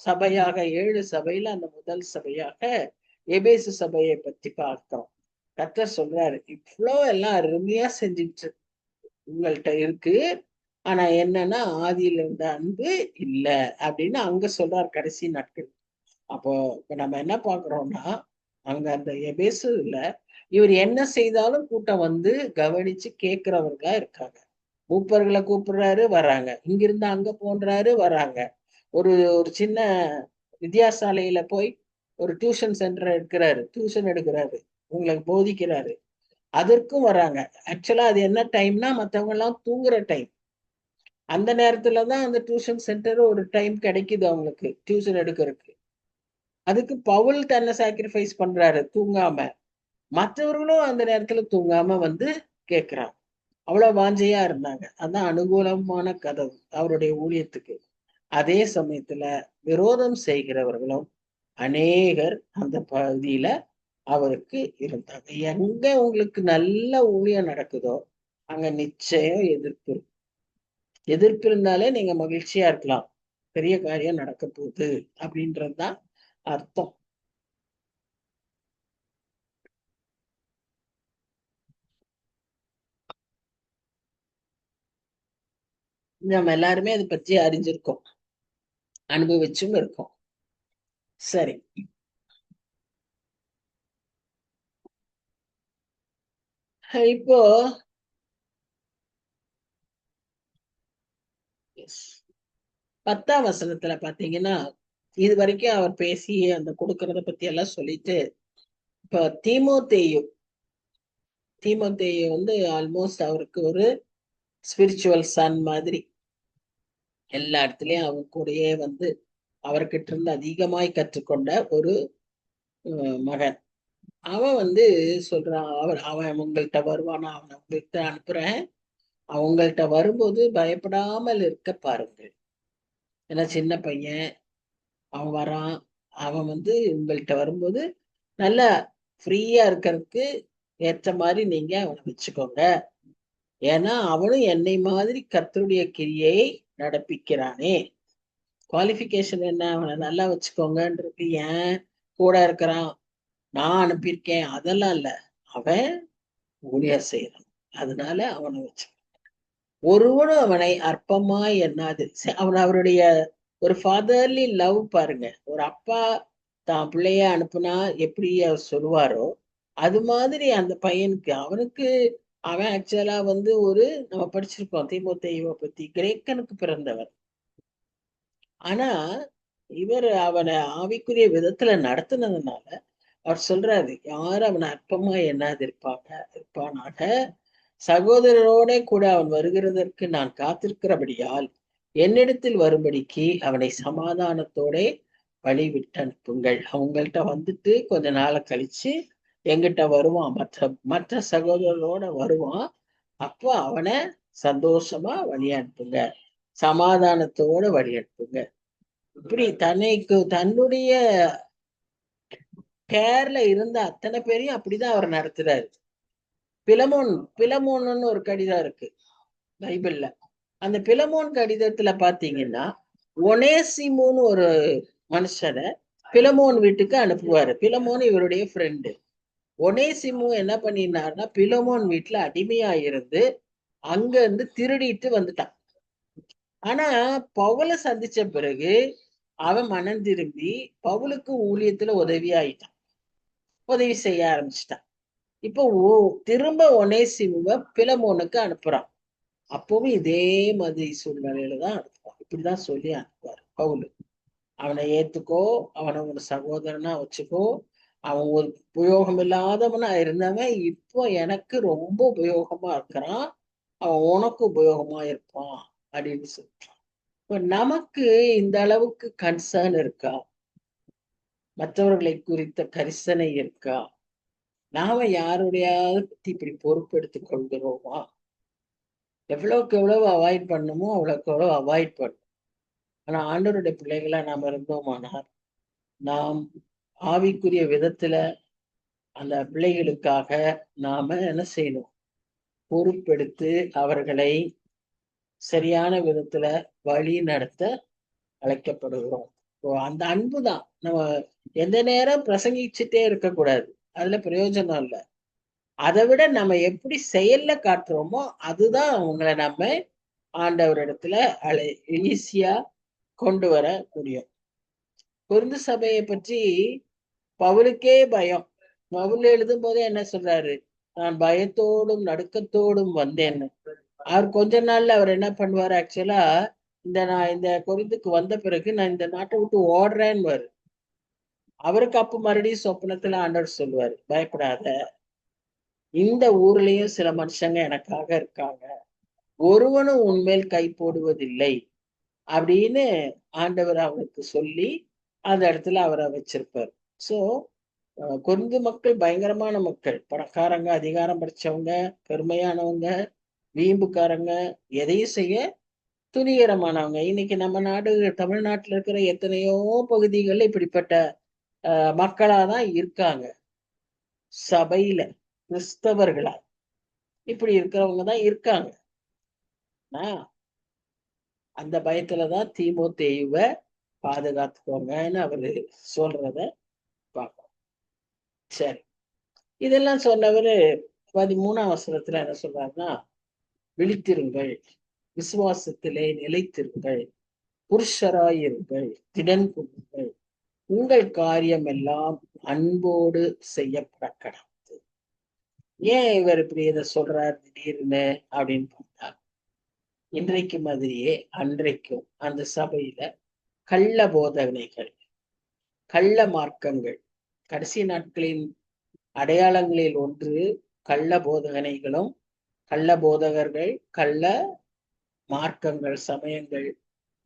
S1: சபையாக 7 சபையில அந்த முதல் சபையாக எபேசு சபையை பத்தி பார்க்கிறோம். கர்த்தர் சொல்றாரு, இவ்வளோ எல்லாம் அருமையா செஞ்சுட்டு உங்கள்கிட்ட இருக்கு, ஆனா என்னன்னா ஆதியில இருந்த அன்பு இல்லை அப்படின்னு அங்க சொல்றாரு கடைசி நாட்கள். அப்போ இப்ப நம்ம என்ன பாக்குறோம்னா, அங்க அந்த எபேசுல இவர் என்ன செய்தாலும் கூட்டம் வந்து கவனிச்சு கேட்கிறவர்களா இருக்காங்க. மூப்பர்களை கூப்பிடுறாரு, வர்றாங்க. இங்கிருந்து அங்க போன்றாரு, வர்றாங்க. ஒரு ஒரு சின்ன வித்யாசாலையில போய் ஒரு டியூஷன் சென்டர் எடுக்கிறாரு, டியூஷன் எடுக்கிறாரு, உங்களுக்கு போதிக்கிறாரு, அதற்கும் வர்றாங்க. ஆக்சுவலா அது என்ன டைம்னா மற்றவங்க எல்லாம் தூங்குற டைம். அந்த நேரத்துலதான் அந்த டியூஷன் சென்டர் ஒரு டைம் கிடைக்குது அவங்களுக்கு டியூஷன் எடுக்கிறதுக்கு. அதுக்கு பவுல் தன்னை சாக்ரிஃபைஸ் பண்றாரு தூங்காம. மற்றவர்களும் அந்த நேரத்துல தூங்காம வந்து கேட்கிறாங்க. அவ்வளவு வாஞ்சையா இருந்தாங்க. அதான் அனுகூலமான கதவு அவருடைய ஊழியத்துக்கு. அதே சமயத்துல விரோதம் செய்கிறவர்களும் அநேகர் அந்த பகுதியில அவருக்கு இருந்தாங்க. எங்க உங்களுக்கு நல்ல ஊழியம் நடக்குதோ அங்க நிச்சயம் எதிர்ப்பு இருக்கும். எதிர்ப்பு இருந்தாலே நீங்க மகிழ்ச்சியா இருக்கலாம், பெரிய காரியம் நடக்க போகுது அப்படின்றதுதான் அர்த்தம். நம்ம எல்லாருமே அதை பற்றி அறிஞ்சிருக்கோம், அனுபவிச்சும் இருக்கோம். சரி, இப்போ 10ஆம் வசனத்துல பாத்தீங்கன்னா, இது வரைக்கும் அவர் பேசி அந்த கொடுக்கறத பத்தி எல்லாம் சொல்லிட்டு, இப்ப தீமோத்தேயு வந்து ஆல்மோஸ்ட் அவருக்கு ஒரு ஸ்பிரிச்சுவல் சன் மாதிரி. எல்லா இடத்துலயும் அவங்க கூடயே வந்து அவர்கிட்ட இருந்து அதிகமாய் கற்றுக்கொண்ட ஒரு மகன். அவன் வந்து சொல்றான், அவன் உங்கள்கிட்ட வருவானா, அவனை உங்கள்கிட்ட அனுப்புறேன், அவங்கள்ட்ட வரும்போது பயப்படாமல் இருக்க பாருங்கள். ஏன்னா சின்ன பையன் அவன் வரான், அவன் வந்து உங்கள்கிட்ட வரும்போது நல்லா ஃப்ரீயா இருக்கிறதுக்கு ஏற்ற மாதிரி நீங்க அவனை வச்சுக்கோங்க. ஏன்னா அவனும் என்னை மாதிரி கர்த்தருடைய கிரியை நடப்பிக்கிறானே. குவாலிஃபிகேஷன் என்ன, அவனை நல்லா வச்சுக்கோங்கன்றது. ஏன் கூட இருக்கிறான், நான் அனுப்பியிருக்கேன், அதெல்லாம் இல்ல. அவன் ஊழியா செய்யறான், அதனால அவனை வச்சு. ஒருவனும் அவனை அற்பமாய் எண்ணாது. அவருடைய ஒரு ஃபாதர்லி லவ் பாருங்க. ஒரு அப்பா தான் பிள்ளைய அனுப்புனா எப்படி அவர் சொல்லுவாரோ அது மாதிரி அந்த பையனுக்கு, அவன் ஆக்சுவலா வந்து நம்ம படிச்சிருக்கோம் தீமோத்தேயுவை பத்தி, கிரேக்கனுக்கு பிறந்தவர். ஆனா இவர் அவனை ஆவிக்குரிய விதத்துல நடத்துனதுனால அவர் சொல்றாரு, யார் அவனை அற்பமா இருப்பானாக, சகோதரரோட கூட அவன் வருகிறதற்கு நான் காத்திருக்கிறபடியால் என்னிடத்தில் வரும்படிக்கு அவனை சமாதானத்தோட வழிவிட்டு அனுப்புங்கள். அவங்கள்ட்ட வந்துட்டு கொஞ்ச நாளை கழிச்சு எங்கிட்ட வருவான், மற்ற சகோதரரோட வருவான். அப்போ அவனை சந்தோஷமா வழி அனுப்புங்க, சமாதானத்தோட வழி அனுப்புங்க. இப்படி தன்னுடைய கேர்ல இருந்த அத்தனை பேரையும் அப்படிதான் அவர் நடத்துறாரு. பிலமோன்னு ஒரு கடிதம் இருக்கு பைபிள்ல. அந்த பிலமோன் கடிதத்துல பாத்தீங்கன்னா ஒனேசிமுன்னு ஒரு மனுஷனை பிலமோன் வீட்டுக்கு அனுப்புவாரு. பிலமோன் இவருடைய ஃப்ரெண்டு. ஒனேசிமு என்ன பண்ணினார்னா பிலமோன் வீட்டுல அடிமையா இருந்து அங்க இருந்து திருடிட்டு வந்துட்டான். ஆனா பவுலை சந்திச்ச பிறகு அவன் மனம் திரும்பி பவுலுக்கு ஊழியத்துல உதவி செய்ய ஆரம்பிச்சிட்டான். இப்போ திரும்ப ஒனேசிமுவை பிலமோனுக்கு அனுப்புறான். அப்பவும் இதே மாதிரி சூழ்நிலையில தான் அனுப்புவான். இப்படிதான் சொல்லி அனுப்புவார் பவுலு. அவனை ஏத்துக்கோ, அவனை ஒரு சகோதரனா வச்சுக்கோ, அவன் ஒரு உபயோகம் இல்லாதவனா இருந்தவன் இப்போ எனக்கு ரொம்ப உபயோகமா இருக்கிறான், அவன் உனக்கு உபயோகமா இருப்பான் அப்படின்னு சொல்றான். இப்ப நமக்கு இந்த அளவுக்கு கன்சர்ன் இருக்கா? மற்றவர்களை குறித்த கரிசனை இருக்கா? நாம யாருடையாவது பத்தி இப்படி பொறுப்பெடுத்துக் கொள்கிறோமா? எவ்வளவுக்கு எவ்வளவு அவாய்ட் பண்ணணுமோ அவ்வளவுக்கு எவ்வளவு அவாய்ட் பண்ணும். ஆனா ஆண்டவருடைய பிள்ளைகளா நாம் இருந்தோமானால் நாம் ஆவிக்குரிய விதத்துல அந்த பிள்ளைகளுக்காக நாம என்ன செய்யணும்? பொறுப்பெடுத்து அவர்களை சரியான விதத்துல வழி நடத்த அழைக்கப்படுகிறோம். அந்த அன்பு தான். நம்ம எந்த நேரம் பிரசங்கிச்சுட்டே இருக்கக்கூடாது, அதுல பிரயோஜனம் இல்லை. அதை விட நம்ம எப்படி செயல்ல காட்டுறோமோ அதுதான் அவங்களை நம்ம ஆண்டவரிடத்துல ஈஸியா கொண்டு வர முடியும். கொரிந்து சபையை பற்றி பவுலுக்கே பயம். பவுல் எழுதும் போதே என்ன சொல்றாரு? நான் பயத்தோடும் நடுக்கத்தோடும் வந்தேன்னு. அவர் கொஞ்ச நாள்ல அவர் என்ன பண்ணுவாரு? ஆக்சுவலா நான் இந்த கொரிந்துக்கு வந்த பிறகு நான் இந்த நாட்டை விட்டு ஓடுறேன்னு. அவருக்கு அப்ப மறுபடியும் சொப்பனத்துல ஆண்டவர் சொல்லுவாரு, பயப்படாத, இந்த ஊர்லயும் சில மனுஷங்க எனக்காக இருக்காங்க, ஒருவனும் உன்மேல் கை போடுவதில்லை அப்படின்னு ஆண்டவர் அவனுக்கு சொல்லி அந்த இடத்துல அவரை வச்சிருப்பார். சோ கொரிந்து மக்கள் பயங்கரமான மக்கள். பணக்காரங்க, அதிகாரம் படிச்சவங்க, பெருமையானவங்க, வீம்புக்காரங்க, எதையும் செய்ய துணிகரமானவங்க. இன்னைக்கு நம்ம நாடு தமிழ்நாட்டுல இருக்கிற எத்தனையோ பகுதிகளில் இப்படிப்பட்ட மக்களாதான் இருக்காங்க. சபையில கிறிஸ்தவர்களா இப்படி இருக்கிறவங்க தான் இருக்காங்க. அந்த பயத்துலதான் தீமோத்தேயுவை பாதுகாத்துக்கோங்கன்னு அவரு சொல்றத பார்க்கணும். சரி, இதெல்லாம் சொன்னவரு 13ஆம் வசனத்துல என்ன சொல்றாருன்னா, விழித்திருங்கள், விசுவாசத்திலே நிலைத்திருங்கள், புருஷராயிருங்கள், திடன் கொள்ளுங்கள், உங்கள் காரியம் எல்லாம் அன்போடு செய்யப்பட கடவுது. ஏன் இவர் இப்படி இதை சொல்றார் திடீர்னு அப்படின்னு பார்த்தா, இன்றைக்கு மாதிரியே அன்றைக்கும் அந்த சபையில கள்ள போதனைகள், கள்ள மார்க்கங்கள், கடைசி நாட்களின் அடையாளங்களில் ஒன்று கள்ள போதகனைகளும், கள்ள போதகர்கள், கள்ள மார்க்கங்கள், சமயங்கள்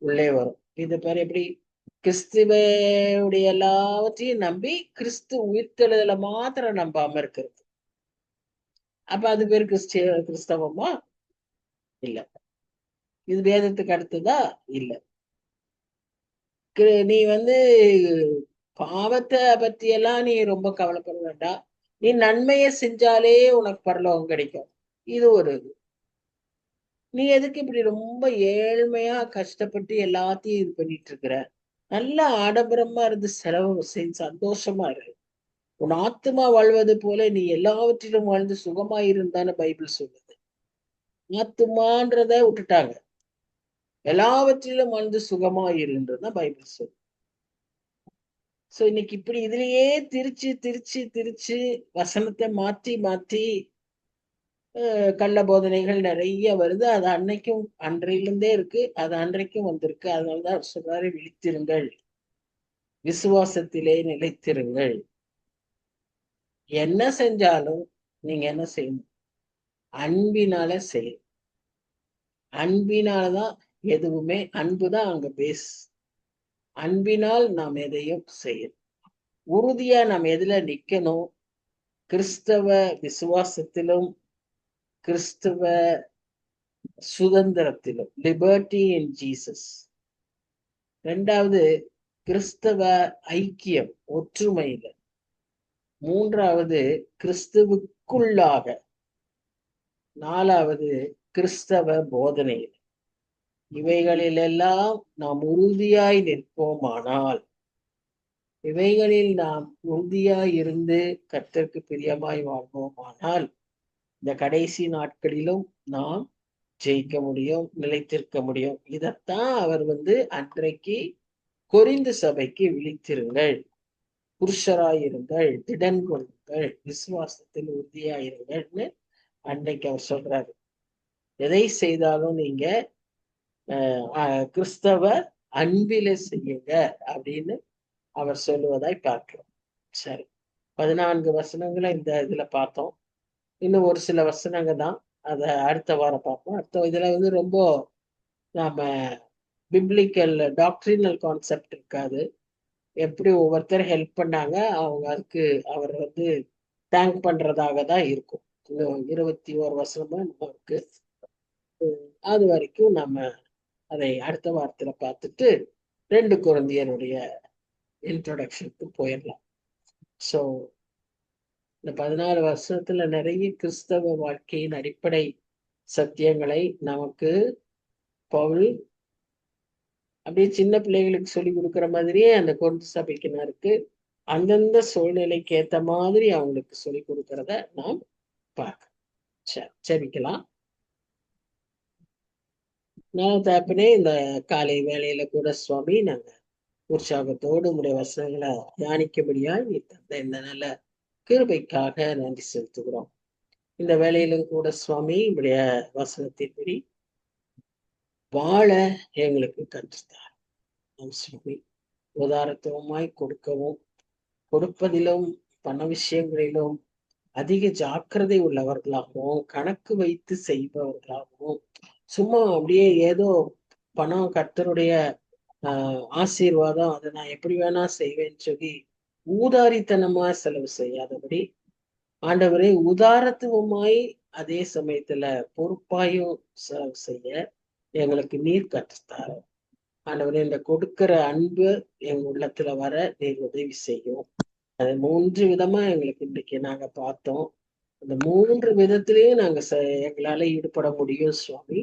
S1: உள்ளே வரும். இது பேர் எப்படி? கிறிஸ்துவோடைய எல்லாவற்றையும் நம்பி கிறிஸ்து உயிர்த்தெழுதல மாத்திரம் நம்பாம இருக்கிறது. அப்ப அது பேர் கிறிஸ்தவமா? இல்ல. இது வேதத்துக்கு அடுத்ததா? இல்ல. நீ பாவத்தை பத்தி எல்லாம் நீ ரொம்ப கவலைப்பட வேண்டாம், நீ நன்மையை செஞ்சாலே உனக்கு பரலோகம் கிடைக்கும். இது ஒரு இது. நீ எதுக்கு இப்படி ரொம்ப ஏழ்மையா கஷ்டப்பட்டு எல்லாத்தையும் இது பண்ணிட்டு இருக்கிற? நல்ல ஆடம்பரமா இருந்து செலவு செஞ்சு சந்தோஷமா இரு. உன் ஆத்மா வாழ்வது போல நீ எல்லாவற்றிலும் வாழ்ந்து சுகமா இருந்தான்னு பைபிள் சொல்லுது. ஆத்துமான்றத விட்டுட்டாங்க, எல்லாவற்றிலும் வாழ்ந்து சுகமா இருன்றதுதான் பைபிள் சொல்லு. சோ இன்னைக்கு இப்படி இதுலயே திரிச்சு வசனத்தை மாற்றி கள்ள போதனைகள் நிறைய வருது. அது அன்னைக்கும் அன்றையிலிருந்தே இருக்கு, அது அன்றைக்கும் வந்திருக்கு. அதனாலதான் அவர் சொல்றாரு, விழித்திருங்கள், விசுவாசத்திலே நிலைத்திருங்கள். என்ன செஞ்சாலும் நீங்க என்ன செய்யணும்? அன்பினால செய்யணும். அன்பினாலதான் எதுவுமே, அன்புதான் அங்க பேஸ். அன்பினால் நாம் எதையும் செய்யணும். உறுதியா நாம் எதுல நிக்கணும்? கிறிஸ்தவ விசுவாசத்திலும் கிறிஸ்தவ சுதந்திரத்திலும், லிபர்ட்டி இன் ஜீசஸ். இரண்டாவது, கிறிஸ்தவ ஐக்கியம், ஒற்றுமையில. மூன்றாவது, கிறிஸ்துவுக்குள்ளாக. நாலாவது, கிறிஸ்தவ போதனையில். இவைகளிலெல்லாம் நாம் உறுதியாய் நிற்போமானால், இவைகளில் நாம் உறுதியாய் இருந்து கர்த்தருக்கு பிரியமாய் வாழ்வோமானால், இந்த கடைசி நாட்களிலும் நாம் ஜெயிக்க முடியும், நிலைத்திருக்க முடியும். இதத்தான் அவர் அன்றைக்கு கொரிந்து சபைக்கு விழித்திருங்கள், புருஷராயிருங்கள், திடன் கொள்ளுங்கள், விசுவாசத்தில் உறுதியாயிருங்கள்னு அன்றைக்கு அவர் சொல்றாரு. எதை செய்தாலும் நீங்க கிறிஸ்தவ அன்பில செய்யுங்க அப்படின்னு அவர் சொல்லுவதாய் பார்க்கிறோம். சரி, 14 வசனங்களை இந்த இதுல பார்த்தோம். இன்னும் ஒரு சில வசனங்க தான், அதை அடுத்த வாரம் பார்ப்போம். அடுத்த இதுல ரொம்ப நாம பிப்ளிக்கல் டாக்ட்ரினல் கான்செப்ட் இருக்காது. எப்படி ஒவ்வொருத்தர் ஹெல்ப் பண்ணாங்க, அவங்க அதுக்கு அவர் தேங்க் பண்றதாக தான் இருக்கும். இன்னும் 21 வசனமா நம்ம இருக்கு. அது வரைக்கும் நம்ம அதை அடுத்த வாரத்துல பார்த்துட்டு 2 கொரிந்தியருடைய இன்ட்ரோடக்ஷனுக்கு போயிடலாம். ஸோ இந்த 14 வருஷத்துல நிறைய கிறிஸ்தவ வாழ்க்கையின் அடிப்படை சத்தியங்களை நமக்கு பவுல் அப்படியே சின்ன பிள்ளைகளுக்கு சொல்லி கொடுக்குற மாதிரியே அந்த கொரிந்து சபைக்கினருக்கு அந்தந்த சூழ்நிலைக்கு ஏத்த மாதிரி அவங்களுக்கு சொல்லி கொடுக்கறத நாம் பார்க்கலாம். சரி, செபிக்கலாம். நான் தாப்பினே இந்த காலை வேலையில கூட சுவாமி, நாங்க உற்சாகத்தோடு உங்களுடைய வசனங்களை தியானிக்கும்படியா நீ தந்த இந்த நல்ல கிருபைக்காக நன்றி செலுத்துகிறோம். இந்த வேலையிலும் கூட சுவாமி, உங்களுடைய வசனத்தின்படி வாழ எங்களுக்கு கற்றுத்தார் சுவாமி. உதாரத்துவமாய் கொடுக்கவும், கொடுப்பதிலும் பண விஷயங்களிலும் அதிக ஜாக்கிரதை உள்ளவர்களாகவும், கணக்கு வைத்து செய்பவர்களாகவும், சும்மா அப்படியே ஏதோ பணம் கர்த்தருடைய ஆசீர்வாதம், அதை நான் எப்படி வேணா செய்வேன்னு சொல்லி ஊதாரித்தனமா செலவு செய்யாதபடி, ஆண்டவரே உதாரத்துவமாய் அதே சமயத்துல பொறுப்பாயும் செலவு செய்ய எங்களுக்கு நீர் கற்றுத்தார. ஆண்டவரே, இந்த கொடுக்கிற அன்பு எங்க உள்ளத்துல வர நீர் உதவி செய்யும். அது 3 விதமா எங்களுக்கு இன்னைக்கு நாங்க பார்த்தோம். அந்த 3 விதத்திலையும் நாங்க எங்களால ஈடுபட முடியும் சுவாமி.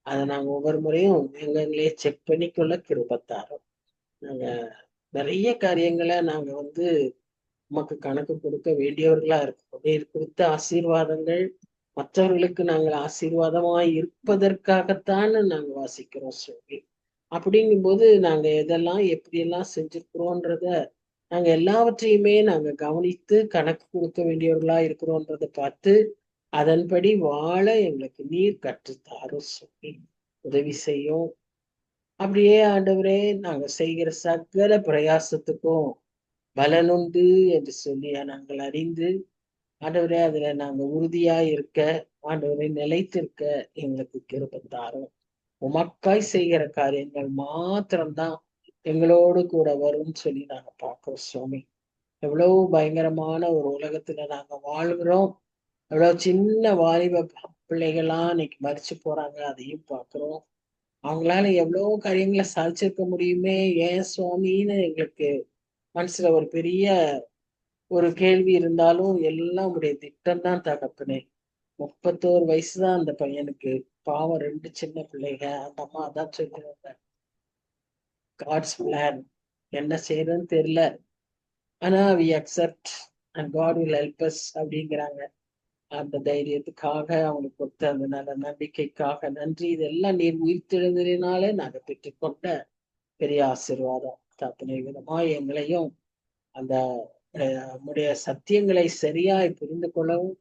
S1: அதை நாங்க ஒவ்வொரு முறையும் எங்களே செக் பண்ணிக்கொள்ள கிருபத்தாரோம். நாங்க நிறைய காரியங்களை நாங்க உமக்கு கணக்கு கொடுக்க வேண்டியவர்களா இருக்கோம். நீர் கொடுத்த ஆசீர்வாதங்கள் மற்றவர்களுக்கு நாங்கள் ஆசீர்வாதமாய் இருப்பதற்காகத்தான் நாங்க வாசிக்கிறோம் சுவாமி. அப்படிங்கும்போது நாங்க எதெல்லாம் எப்படியெல்லாம் செஞ்சிருக்கிறோன்றத நாங்க எல்லாவற்றையுமே நாங்க கவனித்து கணக்கு கொடுக்க வேண்டியவர்களா இருக்கிறோன்றத பார்த்து அதன்படி வாழ எங்களுக்கு நீர் கற்றுத்தாரும் சொல்லி உதவி செய்யும். அப்படியே ஆண்டவரே, நாங்க செய்கிற சகல பிரயாசத்துக்கும் பலனுண்டு என்று சொல்லி நாங்கள் அறிந்து, ஆண்டவரே அதுல நாங்க உறுதியா இருக்க, ஆண்டவரை நிலைத்திருக்க எங்களுக்கு கிருபை. உமக்காய் செய்கிற காரியங்கள் மாத்திரம்தான் எங்களோடு கூட வரும்னு சொல்லி நாங்க பார்க்கிறோம் சுவாமி. எவ்வளவு பயங்கரமான ஒரு உலகத்துல நாங்க வாழ்கிறோம். எவ்வளவு சின்ன வாலிப பிள்ளைகள்லாம் இன்னைக்கு மறிச்சு போறாங்க, அதையும் பார்க்கிறோம். அவங்களால எவ்வளவு காரியங்களை சாதிச்சிருக்க முடியுமே, ஏன் சுவாமின்னு எங்களுக்கு மனசுல ஒரு பெரிய ஒரு கேள்வி இருந்தாலும், எல்லாம் உடைய திட்டம் தான் தகப்பனே. 31 வயசுதான் அந்த பையனுக்கு. பாவம், 2 சின்ன பிள்ளைங்க. அந்த அம்மா அதான் சொல்லுவாங்க, காட்ஸ் பிளான், என்ன செய்யறதுன்னு தெரியல, ஆனா we accept and God will help us அப்படிங்கிறாங்க. அந்த தைரியத்துக்காக அவங்களுக்கு கொடுத்த அந்த நல்ல நம்பிக்கைக்காக நன்றி. இதெல்லாம் நீர் உயிர்த்தெழுந்ததினாலே நாங்க பெற்றுக்கொண்ட பெரிய ஆசீர்வாதம். தப்பனை விதமா எங்களையும் அந்த நம்முடைய சத்தியங்களை சரியாய் புரிந்து கொள்ளவும்,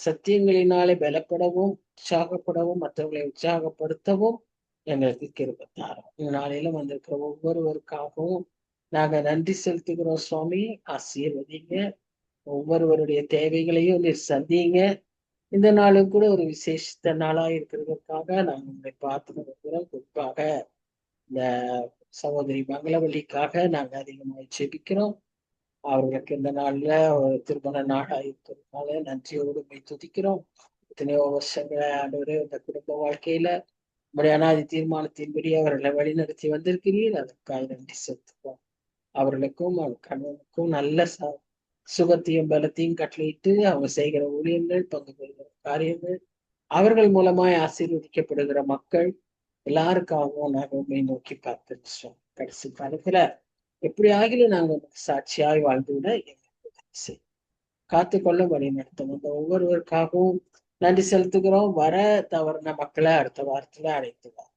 S1: சத்தியங்களினாலே பலப்படவும் உற்சாகப்படவும் மற்றவர்களை உற்சாகப்படுத்தவும் எங்களுக்கு கிருபை தாரும். இந்த நாளிலும் வந்திருக்கிற ஒவ்வொருவருக்காகவும் நாங்க நன்றி செலுத்துகிறோம் சுவாமி. ஆசீர்வதிங்க. ஒவ்வொருவருடைய தேவைகளையும் நீர் சந்திங்க. இந்த நாளும் கூட ஒரு விசேஷித்த நாளா இருக்கிறதற்காக நாங்கள் உங்களை பார்த்து வருகிறோம். குறிப்பாக இந்த சகோதரி மங்களவள்ளிக்காக நாங்க அதிகமாக ஜெபிக்கிறோம். அவர்களுக்கு இந்த நாள்ல ஒரு திருமண நாளா இருக்கிறதுனால நன்றியோடு போய் துதிக்கிறோம். எத்தனையோ வருஷங்கள ஆண்டவரே இந்த குடும்ப வாழ்க்கையில உங்களுடைய அனாதி தீர்மானத்தின்படி அவர்களை வழிநடத்தி வந்திருக்கிறீர். அதற்காக நன்றி செலுத்துவோம். அவர்களுக்கும் அவர் கணவனுக்கும் நல்ல சுகத்தையும் பலத்தையும் கட்டளையிட்டு அவங்க செய்கிற ஊழியங்கள், பங்கு பெறுகிற காரியங்கள், அவர்கள் மூலமாய் ஆசீர்வதிக்கப்படுகிற மக்கள் எல்லாருக்காகவும் நாங்கள் உண்மை நோக்கி பார்த்துருச்சோம். கடைசி காலத்துல எப்படி ஆகிலும் நாங்க சாட்சியாய் வாழ்ந்துவிட எங்களுக்கு காத்துக்கொள்ள வழி நடத்தும். அந்த ஒவ்வொருவருக்காகவும் நன்றி செலுத்துகிறோம். வர தவறின மக்களை அடுத்த வாரத்துல அழைத்துவார்.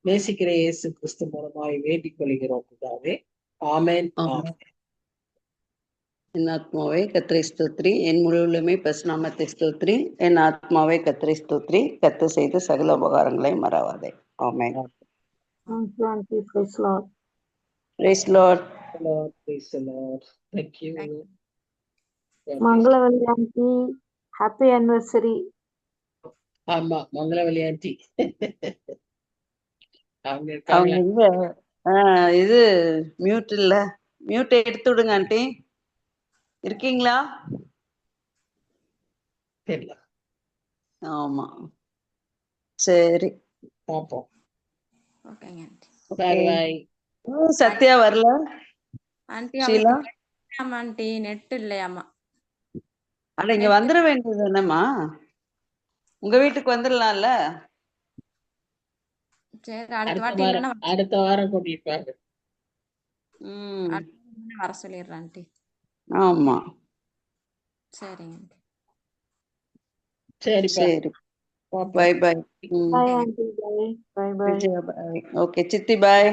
S1: நேசிக்கிற இயேசு கிறிஸ்து மூலமாய் வேண்டிக் கொள்கிறோம் பிதாவே. ஆமென். ஆமென்.
S4: என் ஆத்மாவே கர்த்தரை ஸ்தோத்திரி, என் முழுவலுமே பரிசுநாமத்தை ஸ்தோத்திரி. என் ஆத்மாவே கர்த்தரை ஸ்தோத்திரி, கர்த்தர் செய்த சகல உபகாரங்களை மறவாதே. ஆமென்.
S2: Thank you, auntie. Praise Lord.
S4: Praise Lord.
S1: Praise the Lord. Thank you.
S2: மங்களவல்லி auntie, happy anniversary.
S1: ஆமா, மங்களவல்லி ஆண்டி அவங்க
S4: அவங்க
S1: இருக்காங்களா?
S4: இது மியூட் இல்ல, மியூட் எடுத்து விடுங்க ஆண்டி. இருக்கீங்களா?
S1: தெரியல,
S4: ஆமா, சரி
S1: பாப்போம்.
S5: ஓகேங்க ஆண்டி.
S1: Bye bye.
S4: சத்யா வரல,
S5: ஆண்டி
S4: ஷீலா
S5: அவளுக்கு ஆண்டி நெட் இல்லையாமா.
S4: அட இங்க வந்துட வேண்டியது என்னம்மா, உங்க வீட்டுக்கு வந்துடலாம்ல.
S5: சரி அடுத்த வாட்டி இல்லைன்னா
S1: அடுத்த வாரம் கூட்டிட்டு
S5: வர சொல்லிடுறேன் ஆண்டி.
S4: ஆமா,
S5: சரிங்க ஆண்டி.
S1: சரிப்பா.
S4: சரி, bye bye.
S2: Bye auntie. Bye. Bye bye.
S4: Okay சித்தி, பாய்.